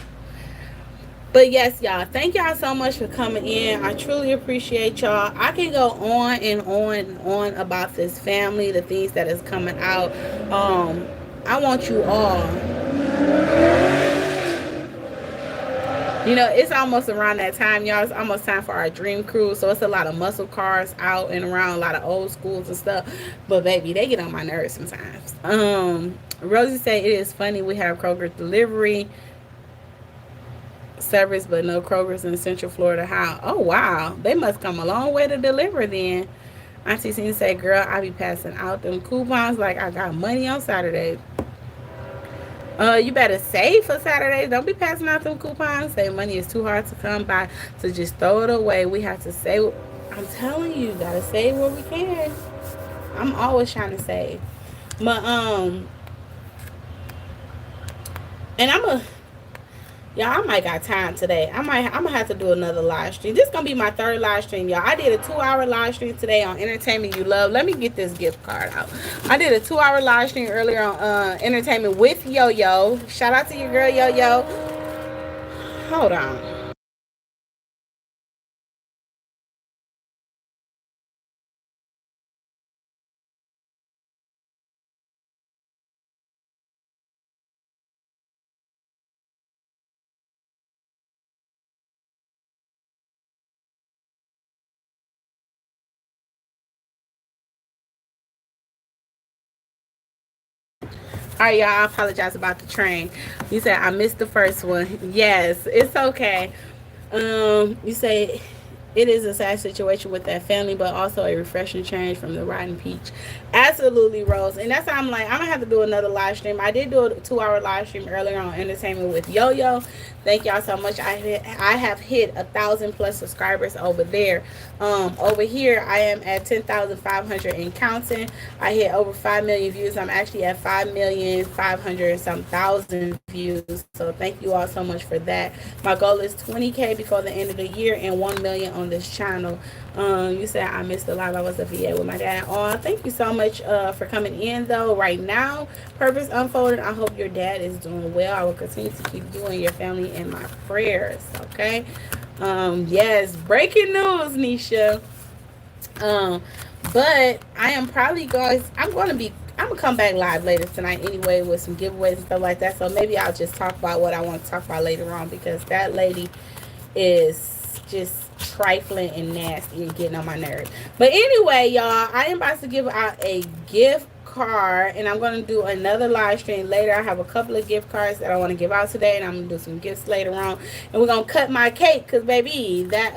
But yes, y'all, thank y'all so much for coming in. I truly appreciate y'all. I can go on and on and on about this family, the things that is coming out. I want you all. You know, it's almost around that time, y'all. It's almost time for our dream cruise. So it's a lot of muscle cars out and around, a lot of old schools and stuff. But baby, they get on my nerves sometimes. Rosie said it is funny we have Kroger delivery service, but no Kroger's in Central Florida. How? Oh wow, they must come a long way to deliver then. Auntie Cena say, girl, I be passing out them coupons like I got money on Saturdays. You better save for Saturdays. Don't be passing out them coupons. Say money is too hard to come by, so just throw it away. We have to save. I'm telling you, gotta save where we can. I'm always trying to save. But and y'all, I might got time today. I'm gonna have to do another live stream. This is gonna be my 3rd live stream, y'all. I did a 2-hour live stream today on Entertainment You Love. Let me get this gift card out. I did a 2-hour live stream earlier on Entertainment with Yo-Yo. Shout out to your girl Yo-Yo. Hold on. All right, y'all, I apologize about the train. You said I missed the first one. Yes, it's okay. You say it is a sad situation with that family, but also a refreshing change from the rotten peach. Absolutely, Rose. And that's how I'm like, I'm going to have to do another live stream. I did do a 2-hour live stream earlier on Entertainment with Yo-Yo. Thank y'all so much. I have hit 1,000+ subscribers over there. Over here, I am at 10,500 and counting. I hit over 5 million views. I'm actually at 5,500 some thousand views. So thank you all so much for that. My goal is 20K before the end of the year and 1 million on this channel. You said I missed a lot. I was a VA with my dad. Oh, thank you so much for coming in though. Right now, Purpose Unfolded. I hope your dad is doing well. I will continue to keep you and your family in my prayers. Okay. Yes, breaking news, Nisha. But I am probably going. I'm gonna come back live later tonight anyway with some giveaways and stuff like that. So maybe I'll just talk about what I want to talk about later on, because that lady is just trifling and nasty and getting on my nerves. But anyway, y'all, I am about to give out a gift card, and I'm going to do another live stream later. I have a couple of gift cards that I want to give out today, and I'm going to do some gifts later on, and we're going to cut my cake, because baby, that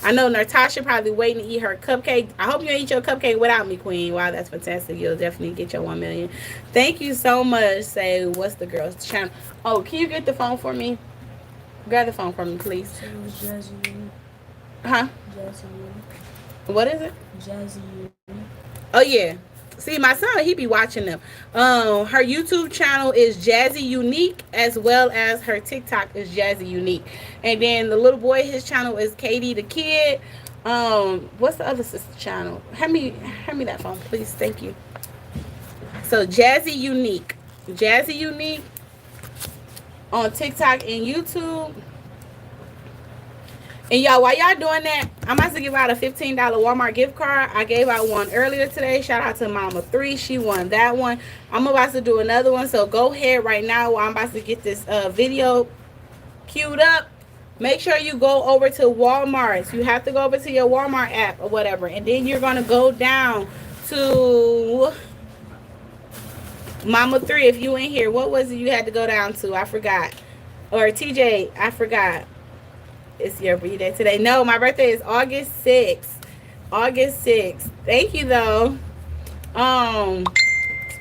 I know Natasha probably waiting to eat her cupcake. I hope you eat your cupcake without me, Queen. Wow, that's fantastic. You'll definitely get your 1 million. Thank you so much. Say, what's the girl's channel? Oh, can you get the phone for me? Grab the phone for me, please. Huh? What is it? Oh yeah. See, my son, he be watching them. Her YouTube channel is Jazzy Unique, as well as her TikTok is Jazzy Unique. And then the little boy, his channel is Katie the Kid. What's the other sister channel? Hand me that phone, please. Thank you. So Jazzy Unique on TikTok and YouTube. And y'all, while y'all doing that, I'm about to give out a $15 Walmart gift card. I gave out one earlier today. Shout out to Mama 3. She won that one. I'm about to do another one. So go ahead right now while I'm about to get this video queued up. Make sure you go over to Walmart. You have to go over to your Walmart app or whatever. And then you're going to go down to Mama 3. If you ain't here, what was it you had to go down to? I forgot. Or TJ, I forgot. It's your birthday today. No, my birthday is August 6th. August 6th. Thank you, though.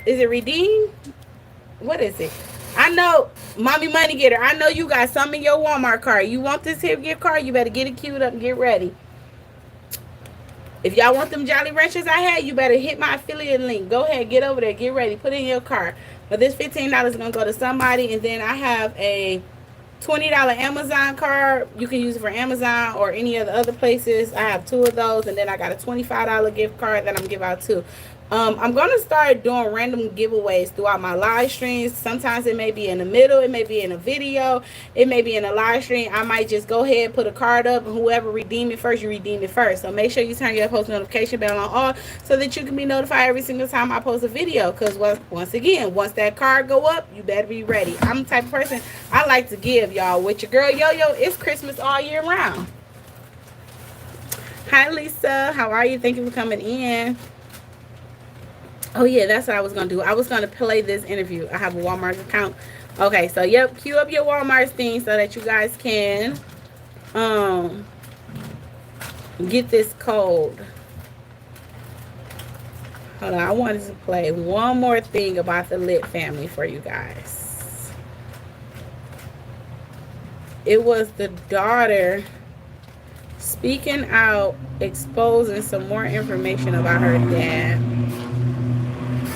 Is it redeemed? What is it? I know, Mommy Money Getter, I know you got some in your Walmart card. You want this here gift card? You better get it queued up and get ready. If y'all want them Jolly Ranchers I had, you better hit my affiliate link. Go ahead, get over there, get ready, put it in your cart. But this $15 is going to go to somebody, and then I have a $20 Amazon card. You can use it for Amazon or any of the other places. I have 2 of those, and then I got a $25 gift card that I'm giving out too. I'm going to start doing random giveaways throughout my live streams. Sometimes it may be in the middle. It may be in a video. It may be in a live stream. I might just go ahead, put a card up, and whoever redeem it first, you redeem it first. So make sure you turn your post notification bell on all so that you can be notified every single time I post a video. Because once again, once that card go up, you better be ready. I'm the type of person, I like to give, y'all. With your girl Yo-Yo, it's Christmas all year round. Hi, Lisa. How are you? Thank you for coming in. Oh, yeah, that's what I was going to do. I was going to play this interview. I have a Walmart account. Okay, so, yep, queue up your Walmart thing so that you guys can get this code. Hold on, I wanted to play one more thing about the Lit family for you guys. It was the daughter speaking out, exposing some more information about her dad.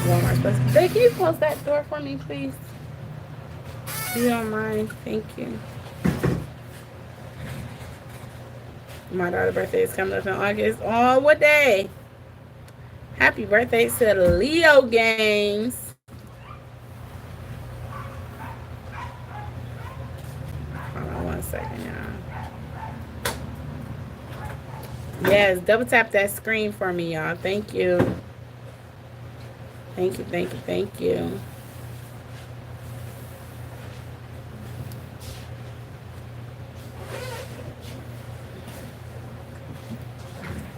Walmart supposed to. Can you close that door for me, please? If you don't mind, thank you. My daughter's birthday is coming up in August. Oh, what day? Happy birthday to the Leo Games. Hold on 1 second, y'all. Yes, double tap that screen for me, y'all. Thank you. Thank you, thank you, thank you.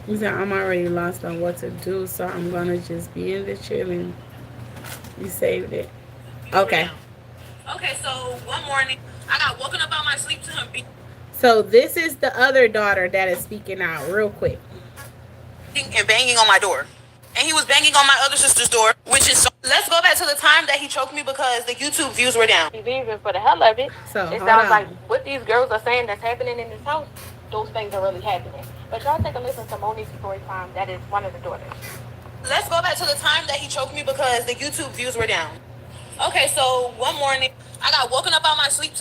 You said I'm already lost on what to do, so I'm gonna just be in the chilling. You saved it. Okay. Okay, so one morning I got woken up out my sleep to him So this is the other daughter that is speaking out real quick. and banging on my door. And he was banging on my other sister's door, which is so. Let's go back to the time that he choked me because the YouTube views were down. Even for the hell of it, So it hold sounds on. like what these girls are saying that's happening in this house, those things are really happening. But y'all take a listen to Monique's story time. That is one of the daughters. Let's go back to the time that he choked me because the YouTube views were down. Okay, so one morning I got woken up out my sleep.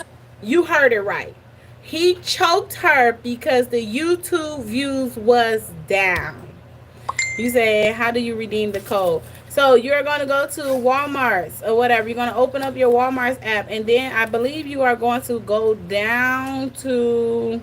You heard it right. He choked her because the YouTube views was down. You say, how do you redeem the code? So you're going to go to Walmart's or whatever. You're going to open up your Walmart's app. And then I believe you are going to go down to...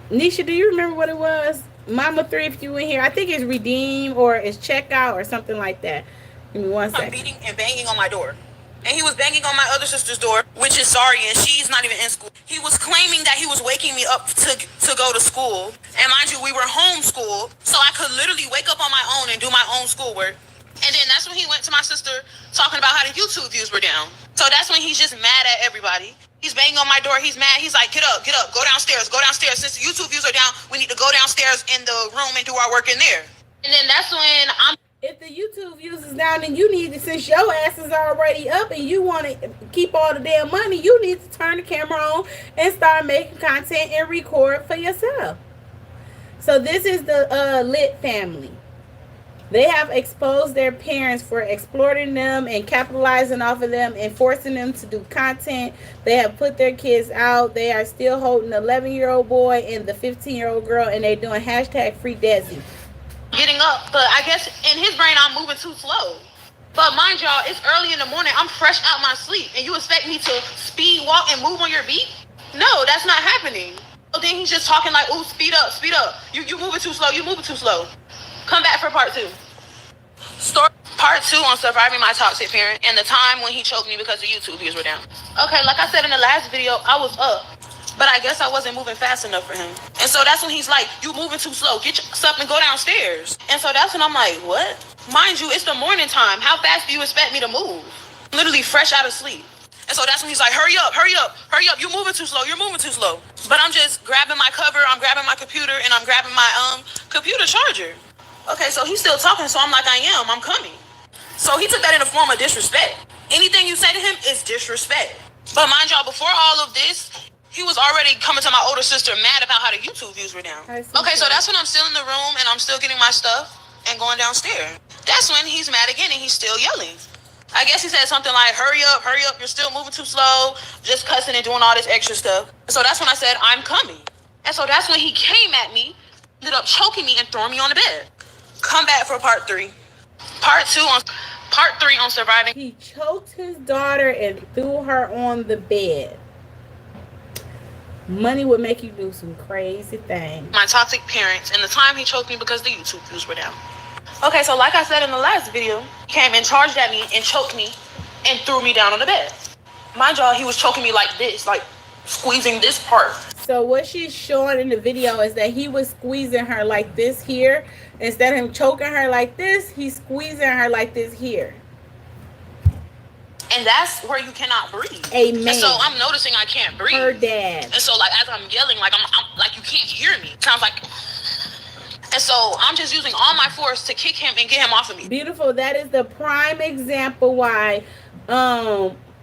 Nisha, do you remember what it was? Mama 3, if you in here, I think it's redeem or it's checkout or something like that. Give me 1 second. Beating and banging on my door. And he was banging on my other sister's door, which is sorry, and she's not even in school. He was claiming that he was waking me up to go to school. And mind you, we were homeschooled, so I could literally wake up on my own and do my own schoolwork. And then that's when he went to my sister talking about how the YouTube views were down. So that's when he's just mad at everybody. He's banging on my door. He's mad. He's like, get up, go downstairs, go downstairs. Since the YouTube views are down, we need to go downstairs in the room and do our work in there. And then that's when if the YouTube views is down, then you need to, since your ass is already up and you want to keep all the damn money, you need to turn the camera on and start making content and record for yourself. So this is the Lit family. They have exposed their parents for exploiting them and capitalizing off of them and forcing them to do content. They have put their kids out. They are still holding the 11-year-old boy and the 15-year-old girl, and they're doing hashtag free Desi. Getting up, but I guess in his brain I'm moving too slow. But mind y'all, it's early in the morning. I'm fresh out my sleep, and you expect me to speed walk and move on your beat? No, that's not happening. So then he's just talking like, "Ooh, speed up, speed up. You moving too slow. You moving too slow." Come back for part 2. Story part 2 on surviving my toxic parent and the time when he choked me because the YouTube views were down. Okay, like I said in the last video, I was up, but I guess I wasn't moving fast enough for him. And so that's when he's like, "You moving too slow. Get your stuff and go downstairs." And so that's when I'm like, what? Mind you, it's the morning time. How fast do you expect me to move? Literally fresh out of sleep. And so that's when he's like, hurry up, hurry up, hurry up. You're moving too slow. You're moving too slow. But I'm just grabbing my cover. I'm grabbing my computer, and I'm grabbing my computer charger. Okay, so he's still talking, so I'm like, I'm coming. So he took that in the form of disrespect. Anything you say to him is disrespect. But mind y'all, before all of this, he was already coming to my older sister mad about how the YouTube views were down. Okay, so that's when I'm still in the room and I'm still getting my stuff and going downstairs. That's when he's mad again and he's still yelling. I guess he said something like, hurry up, you're still moving too slow, just cussing and doing all this extra stuff. So that's when I said, I'm coming. And so that's when he came at me, ended up choking me and throwing me on the bed. Come back for part 3. Part 3 on surviving. He choked his daughter and threw her on the bed. Money would make you do some crazy things. My toxic parents, and the time he choked me because the YouTube views were down. Okay, so like I said in the last video, he came and charged at me and choked me and threw me down on the bed. Mind y'all, he was choking me like this, like squeezing this part. So what she's showing in the video is that he was squeezing her like this here. Instead of him choking her like this, he's squeezing her like this here. And that's where you cannot breathe. Amen. And so I'm noticing I can't breathe. Her dad. And so like as I'm yelling, like I'm like you can't hear me. It sounds like. And so I'm just using all my force to kick him and get him off of me. Beautiful. That is the prime example why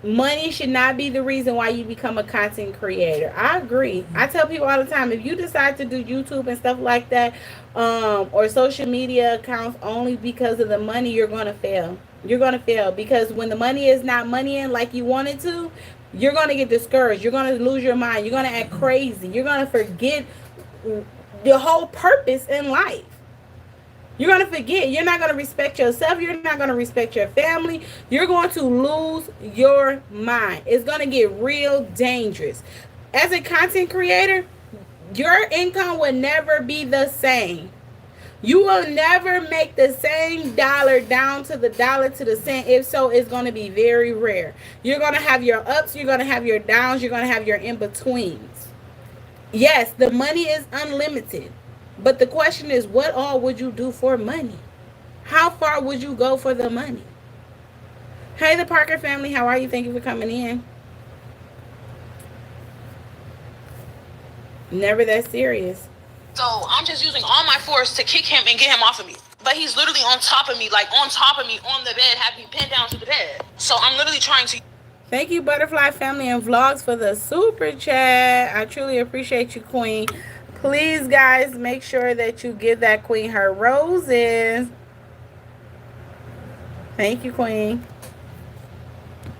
money should not be the reason why you become a content creator. I agree. I tell people all the time, if you decide to do YouTube and stuff like that, or social media accounts only because of the money, you're going to fail. You're going to fail because when the money is not money in like you want it to, you're going to get discouraged. You're going to lose your mind. You're going to act crazy. You're going to forget the whole purpose in life. You're going to forget. You're not going to respect yourself. You're not going to respect your family. You're going to lose your mind. It's going to get real dangerous. As a content creator, your income will never be the same. You will never make the same dollar down to the dollar to the cent. If so, it's going to be very rare. You're going to have your ups. You're going to have your downs. You're going to have your in-betweens. Yes, the money is unlimited. But the question is, what all would you do for money? How far would you go for the money? Hey, the Parker family, how are you? Thank you for coming in. Never that serious. So I'm just using all my force to kick him and get him off of me. But he's literally on top of me, like on top of me on the bed, having me pinned down to the bed. So I'm literally trying to... Thank you, Butterfly Family and Vlogs, for the super chat. I truly appreciate you, Queen. Please, guys, make sure that you give that queen her roses. Thank you, Queen.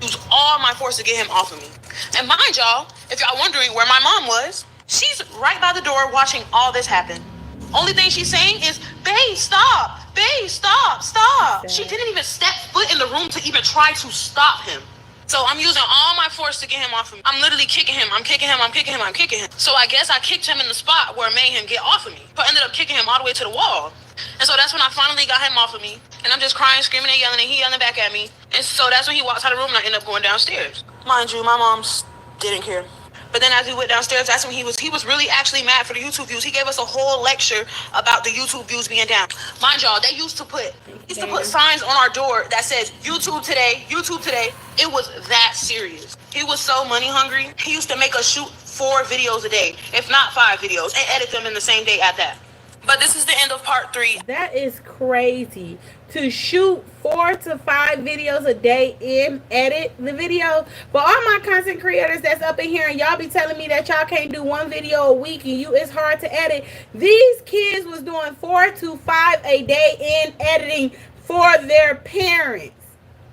Use all my force to get him off of me. And mind y'all, if y'all wondering where my mom was, she's right by the door watching all this happen. Only thing she's saying is, babe, stop. Babe, stop, stop. She didn't even step foot in the room to even try to stop him. So I'm using all my force to get him off of me. I'm literally kicking him. I'm kicking him. I'm kicking him. I'm kicking him. So I guess I kicked him in the spot where it made him get off of me. But I ended up kicking him all the way to the wall. And so that's when I finally got him off of me. And I'm just crying, screaming, and yelling, and he yelling back at me. And so that's when he walks out of the room, and I end up going downstairs. Mind you, my mom didn't care. But then as we went downstairs, that's when he was really actually mad for the YouTube views. He gave us a whole lecture about the YouTube views being down. Mind y'all, they used to put signs on our door that says YouTube today, YouTube today. It was that serious. He was so money hungry. He used to make us shoot 4 videos a day, if not 5 videos, and edit them in the same day at that. But this is the end of part 3. That is crazy. To shoot 4 to 5 videos a day and edit the video. But all my content creators that's up in here and y'all be telling me that y'all can't do 1 video a week and it's hard to edit. These kids was doing 4 to 5 a day in editing for their parents.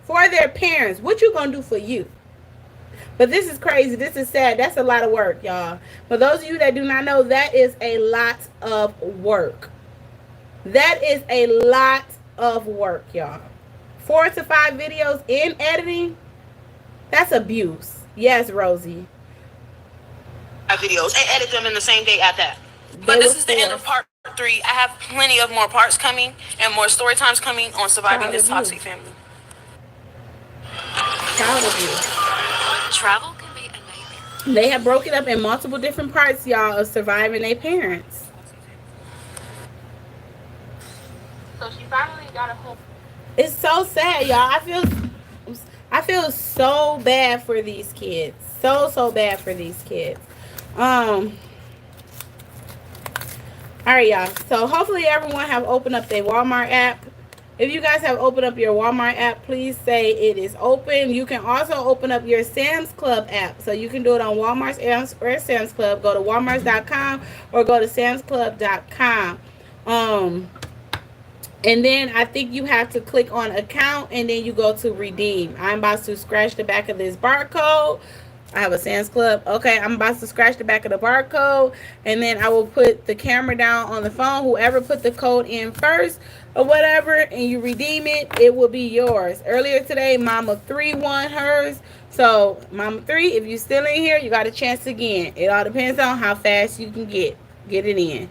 For their parents. What you gonna do for you? But this is crazy. This is sad. That's a lot of work, y'all. For those of you that do not know, that is a lot of work. That is a lot of work, y'all. 4 to 5 videos in editing, that's abuse. Yes, Rosie. Videos and edit them in the same day at that. But this is the end of part 3. I have plenty of more parts coming and more story times coming on surviving this toxic family. Proud of you. Travel can be a nightmare. They have broken up in multiple different parts, y'all, of surviving their parents. So she finally got a home. It's so sad, y'all. I feel so bad for these kids. So bad for these kids. All right, y'all. So hopefully everyone have opened up their Walmart app. If you guys have opened up your Walmart app, please say it is open. You can also open up your Sam's Club app. So you can do it on Walmart's or Sam's Club. Go to walmarts.com or go to samsclub.com. And then I think you have to click on account and then you go to redeem. I'm about to scratch the back of this barcode. I have a Sam's Club. Okay, I'm about to scratch the back of the barcode and then I will put the camera down on the phone. Whoever put the code in first or whatever and you redeem it, it will be yours. Earlier today, Mama 3 won hers. So Mama 3, if you're still in here, you got a chance again. It all depends on how fast you can get it in.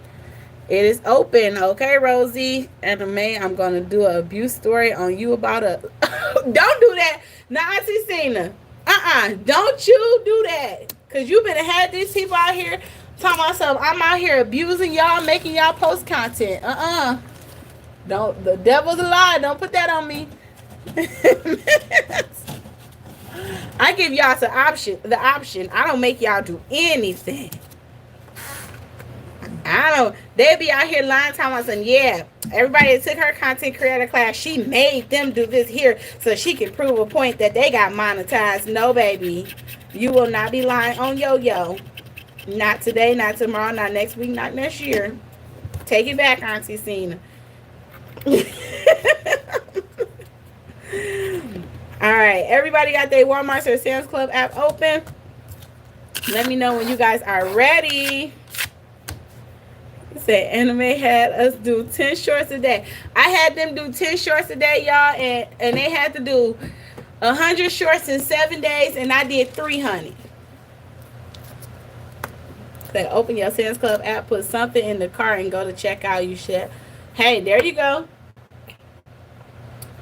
It is open. Okay, Rosie. And May, I'm going to do an abuse story on you about a... Don't do that. Not Auntie Cena. Don't you do that. Because you better have these people out here talking about something. I'm out here abusing y'all, making y'all post content. Don't. The devil's a lie. Don't put that on me. I give y'all the option. I don't make y'all do anything. They'll be out here lying, talking about something. Yeah, everybody that took her content creator class, she made them do this here so she can prove a point that they got monetized. No, baby. You will not be lying on yo-yo. Not today, not tomorrow, not next week, not next year. Take it back, Auntie Cena. All right, everybody got their Walmart or Sam's Club app open. Let me know when you guys are ready. Say Anime had us do 10 shorts a day. I had them do 10 shorts a day, y'all, and they had to do 100 shorts in 7 days, and I did 300. Say open your Sam's Club app, put something in the cart, and go to checkout. You should. Hey, there you go.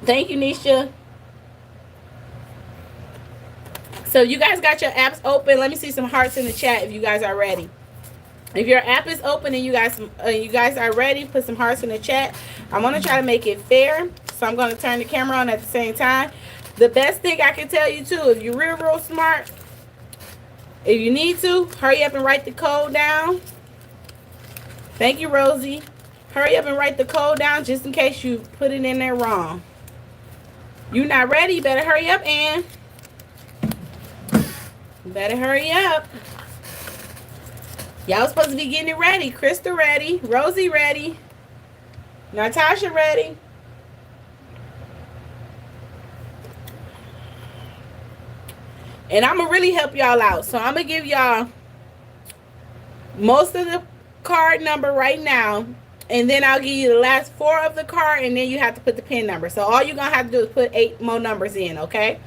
Thank you, Nisha. So you guys got your apps open. Let me see some hearts in the chat if you guys are ready. If your app is open and you guys are ready, put some hearts in the chat. I'm going to try to make it fair. So I'm going to turn the camera on at the same time. The best thing I can tell you, too, if you're real smart, if you need to, hurry up and write the code down. Thank you, Rosie. Hurry up and write the code down just in case you put it in there wrong. You're not ready, you better hurry up, Ann. You better hurry up. Y'all supposed to be getting it ready. Krista ready. Rosie ready. Natasha ready. And I'm going to really help y'all out. So I'm going to give y'all most of the card number right now. And then I'll give you the last 4 of the card. And then you have to put the PIN number. So all you're going to have to do is put 8 more numbers in. Okay.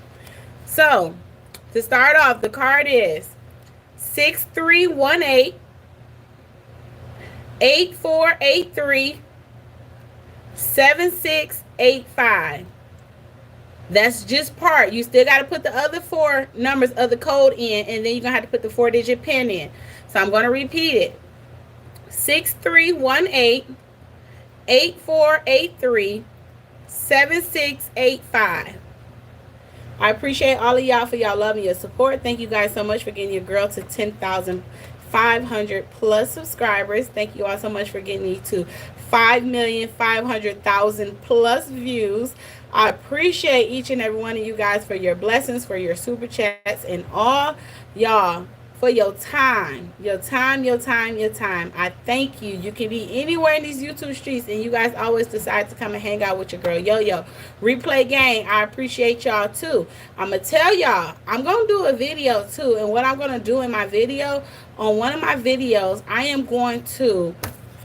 So To start off, the card is 6318 8483 7685. That's just part. You still got to put the other 4 numbers of the code in, and then you're going to have to put the 4-digit PIN in. So I'm going to repeat it. 6318 8483 7685. I appreciate all of y'all for y'all love and your support. Thank you guys so much for getting your girl to 10,500 plus subscribers. Thank you all so much for getting me to 5,500,000 plus views. I appreciate each and every one of you guys for your blessings, for your super chats, and all y'all for your time. I thank you. You can be anywhere in these YouTube streets, and you guys always decide to come and hang out with your girl Yo-Yo. Replay Gang, I appreciate y'all too. I'm going to tell y'all, I'm going to do a video too, and what I'm going to do in my video, on one of my videos, I am going to,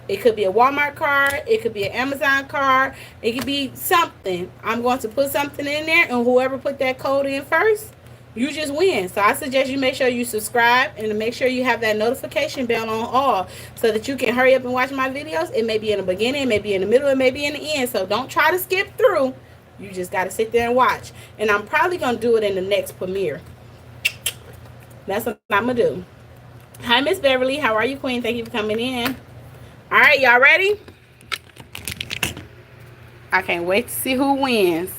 it could be a Walmart card, it could be an Amazon card, it could be something. I'm going to put something in there, and whoever put that code in first, you just win. So I suggest you make sure you subscribe and to make sure you have that notification bell on all so that you can hurry up and watch my videos. It may be in the beginning, it may be in the middle, it may be in the end. So don't try to skip through. You just got to sit there and watch. And I'm probably going to do it in the next premiere. That's what I'm going to do. Hi, Miss Beverly. How are you, Queen? Thank you for coming in. All right, y'all ready? I can't wait to see who wins.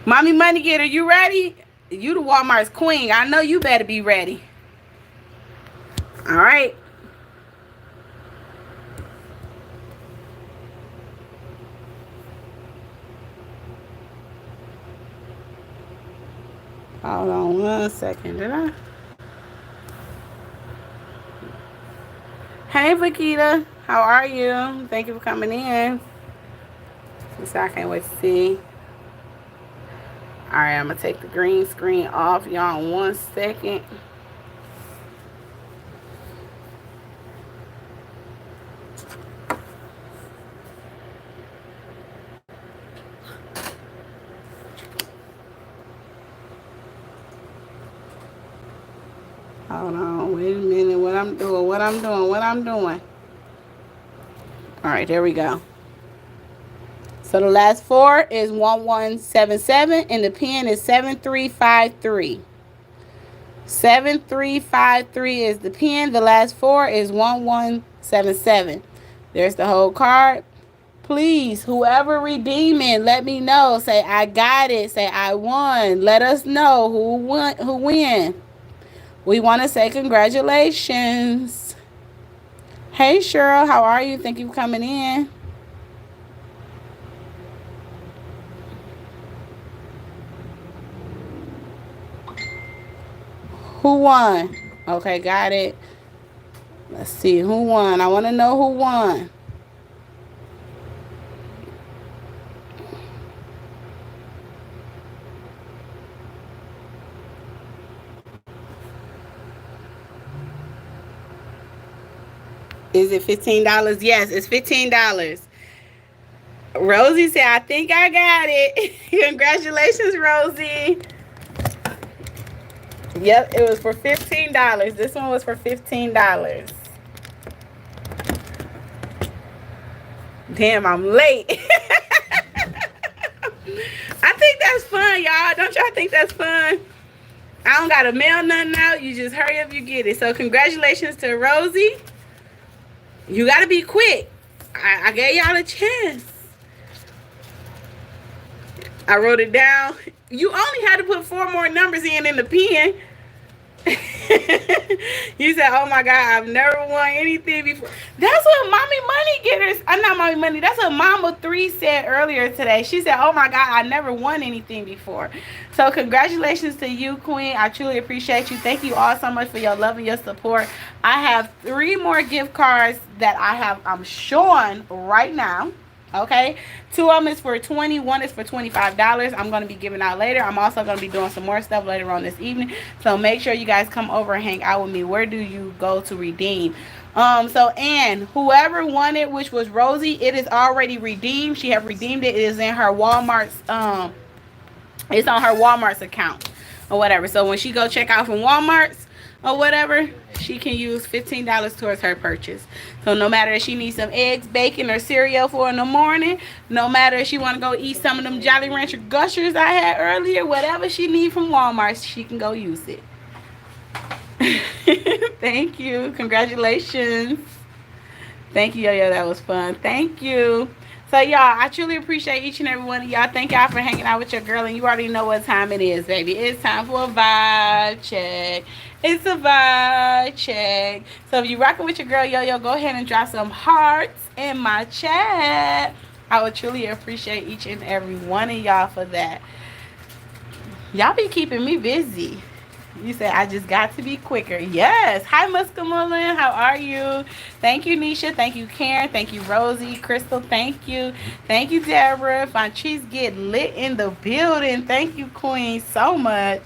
Mommy Money Getter, you ready? You the Walmart's queen. I know you better be ready. All right. Hold on 1 second. Did I? Hey, Vakita. How are you? Thank you for coming in. So I can't wait to see. All right, I'm going to take the green screen off, y'all, in 1 second. Hold on, wait a minute. What I'm doing. All right, there we go. So the last 4 is 1177, and the pin is 7353. 7353 is the pin. The last 4 is 1177. There's the whole card. Please, whoever redeem it, let me know. Say, I got it. Say, I won. Let us know who won, who win. We want to say congratulations. Hey, Cheryl, how are you? Thank you for coming in. Who won? Okay, got it. Let's see who won. I want to know who won. Is it $15? Yes, it's $15. Rosie said, I think I got it. Congratulations, Rosie. Yep, it was for $15. This one was for $15. Damn, I'm late. I think that's fun, y'all. Don't y'all think that's fun? I don't got to mail nothing out. You just hurry up, you get it. So congratulations to Rosie. You got to be quick. I gave y'all a chance. I wrote it down. You only had to put 4 more numbers in the pen. You said, oh my God, I've never won anything before. That's what Mommy Money Getters, I'm not Mommy Money, that's what Mama 3 said earlier today. She said, oh my God, I never won anything before. So congratulations to you, Queen. I truly appreciate you. Thank you all so much for your love and your support. I have 3 more gift cards that I'm showing right now. Okay, 2 of them is for $20, 1 is for $25. I'm going to be giving out later. I'm also going to be doing some more stuff later on this evening, so make sure you guys come over and hang out with me. Where do you go to redeem? So Ann, whoever won it, which was Rosie, it is already redeemed. She have redeemed it. It is in her Walmart's it's on her Walmart's account. or whatever. So when she go check out from Walmart's or whatever, she can use $15 towards her purchase. So no matter if she needs some eggs, bacon, or cereal for in the morning, no matter if she want to go eat some of them Jolly Rancher Gushers I had earlier, whatever she need from Walmart, she can go use it. Thank you. Congratulations. Thank you, Yo-Yo. That was fun. Thank you. So, y'all, I truly appreciate each and every one of y'all. Thank y'all for hanging out with your girl. And you already know what time it is, baby. It's time for a vibe check. It's a vibe check. So, if you're rocking with your girl, Yo-Yo, go ahead and drop some hearts in my chat. I would truly appreciate each and every one of y'all for that. Y'all be keeping me busy. You said I just got to be quicker. Yes. Hi, Muskamullin. How are you? Thank you, Nisha. Thank you, Karen. Thank you, Rosie. Crystal, thank you. Thank you, Deborah. Fontrice get lit in the building. Thank you, Queen, so much.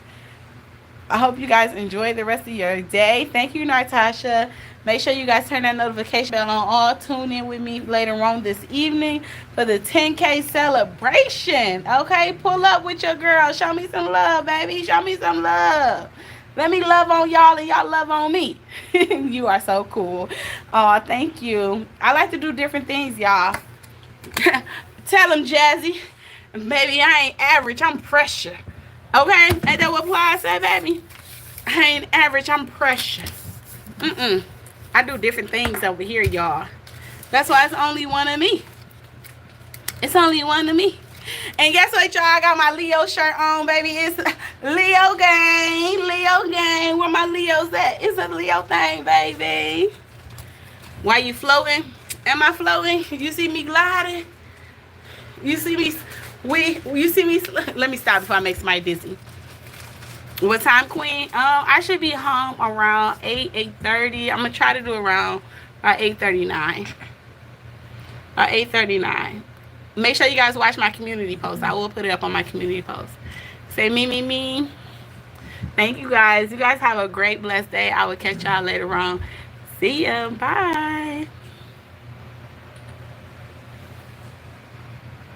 I hope you guys enjoy the rest of your day. Thank you, Natasha. Make sure you guys turn that notification bell on all. Tune in with me later on this evening for the 10K celebration. Okay? Pull up with your girl. Show me some love, baby. Show me some love. Let me love on y'all and y'all love on me. You are so cool. Oh, thank you. I like to do different things, y'all. Tell them, Jazzy. Baby, I ain't average. I'm pressure. Okay? Ain't that what Ply said, baby? I ain't average. I'm pressure. I do different things over here, y'all. That's why it's only one of me. It's only one of me. And guess what, y'all? I got my Leo shirt on, baby. It's Leo gang. Leo gang. Where my Leos at? It's a Leo thing, baby. Why you floating? Am I floating? You see me gliding? You see me? You see me? Let me stop before I make somebody dizzy. What time, Queen? I should be home around 8:30. I'm gonna try to do around 8:39. 8:39. Make sure you guys watch my community post. I will put it up on my community post. Say me. Thank you guys. You guys have a great, blessed day. I will catch y'all later on. See ya. Bye.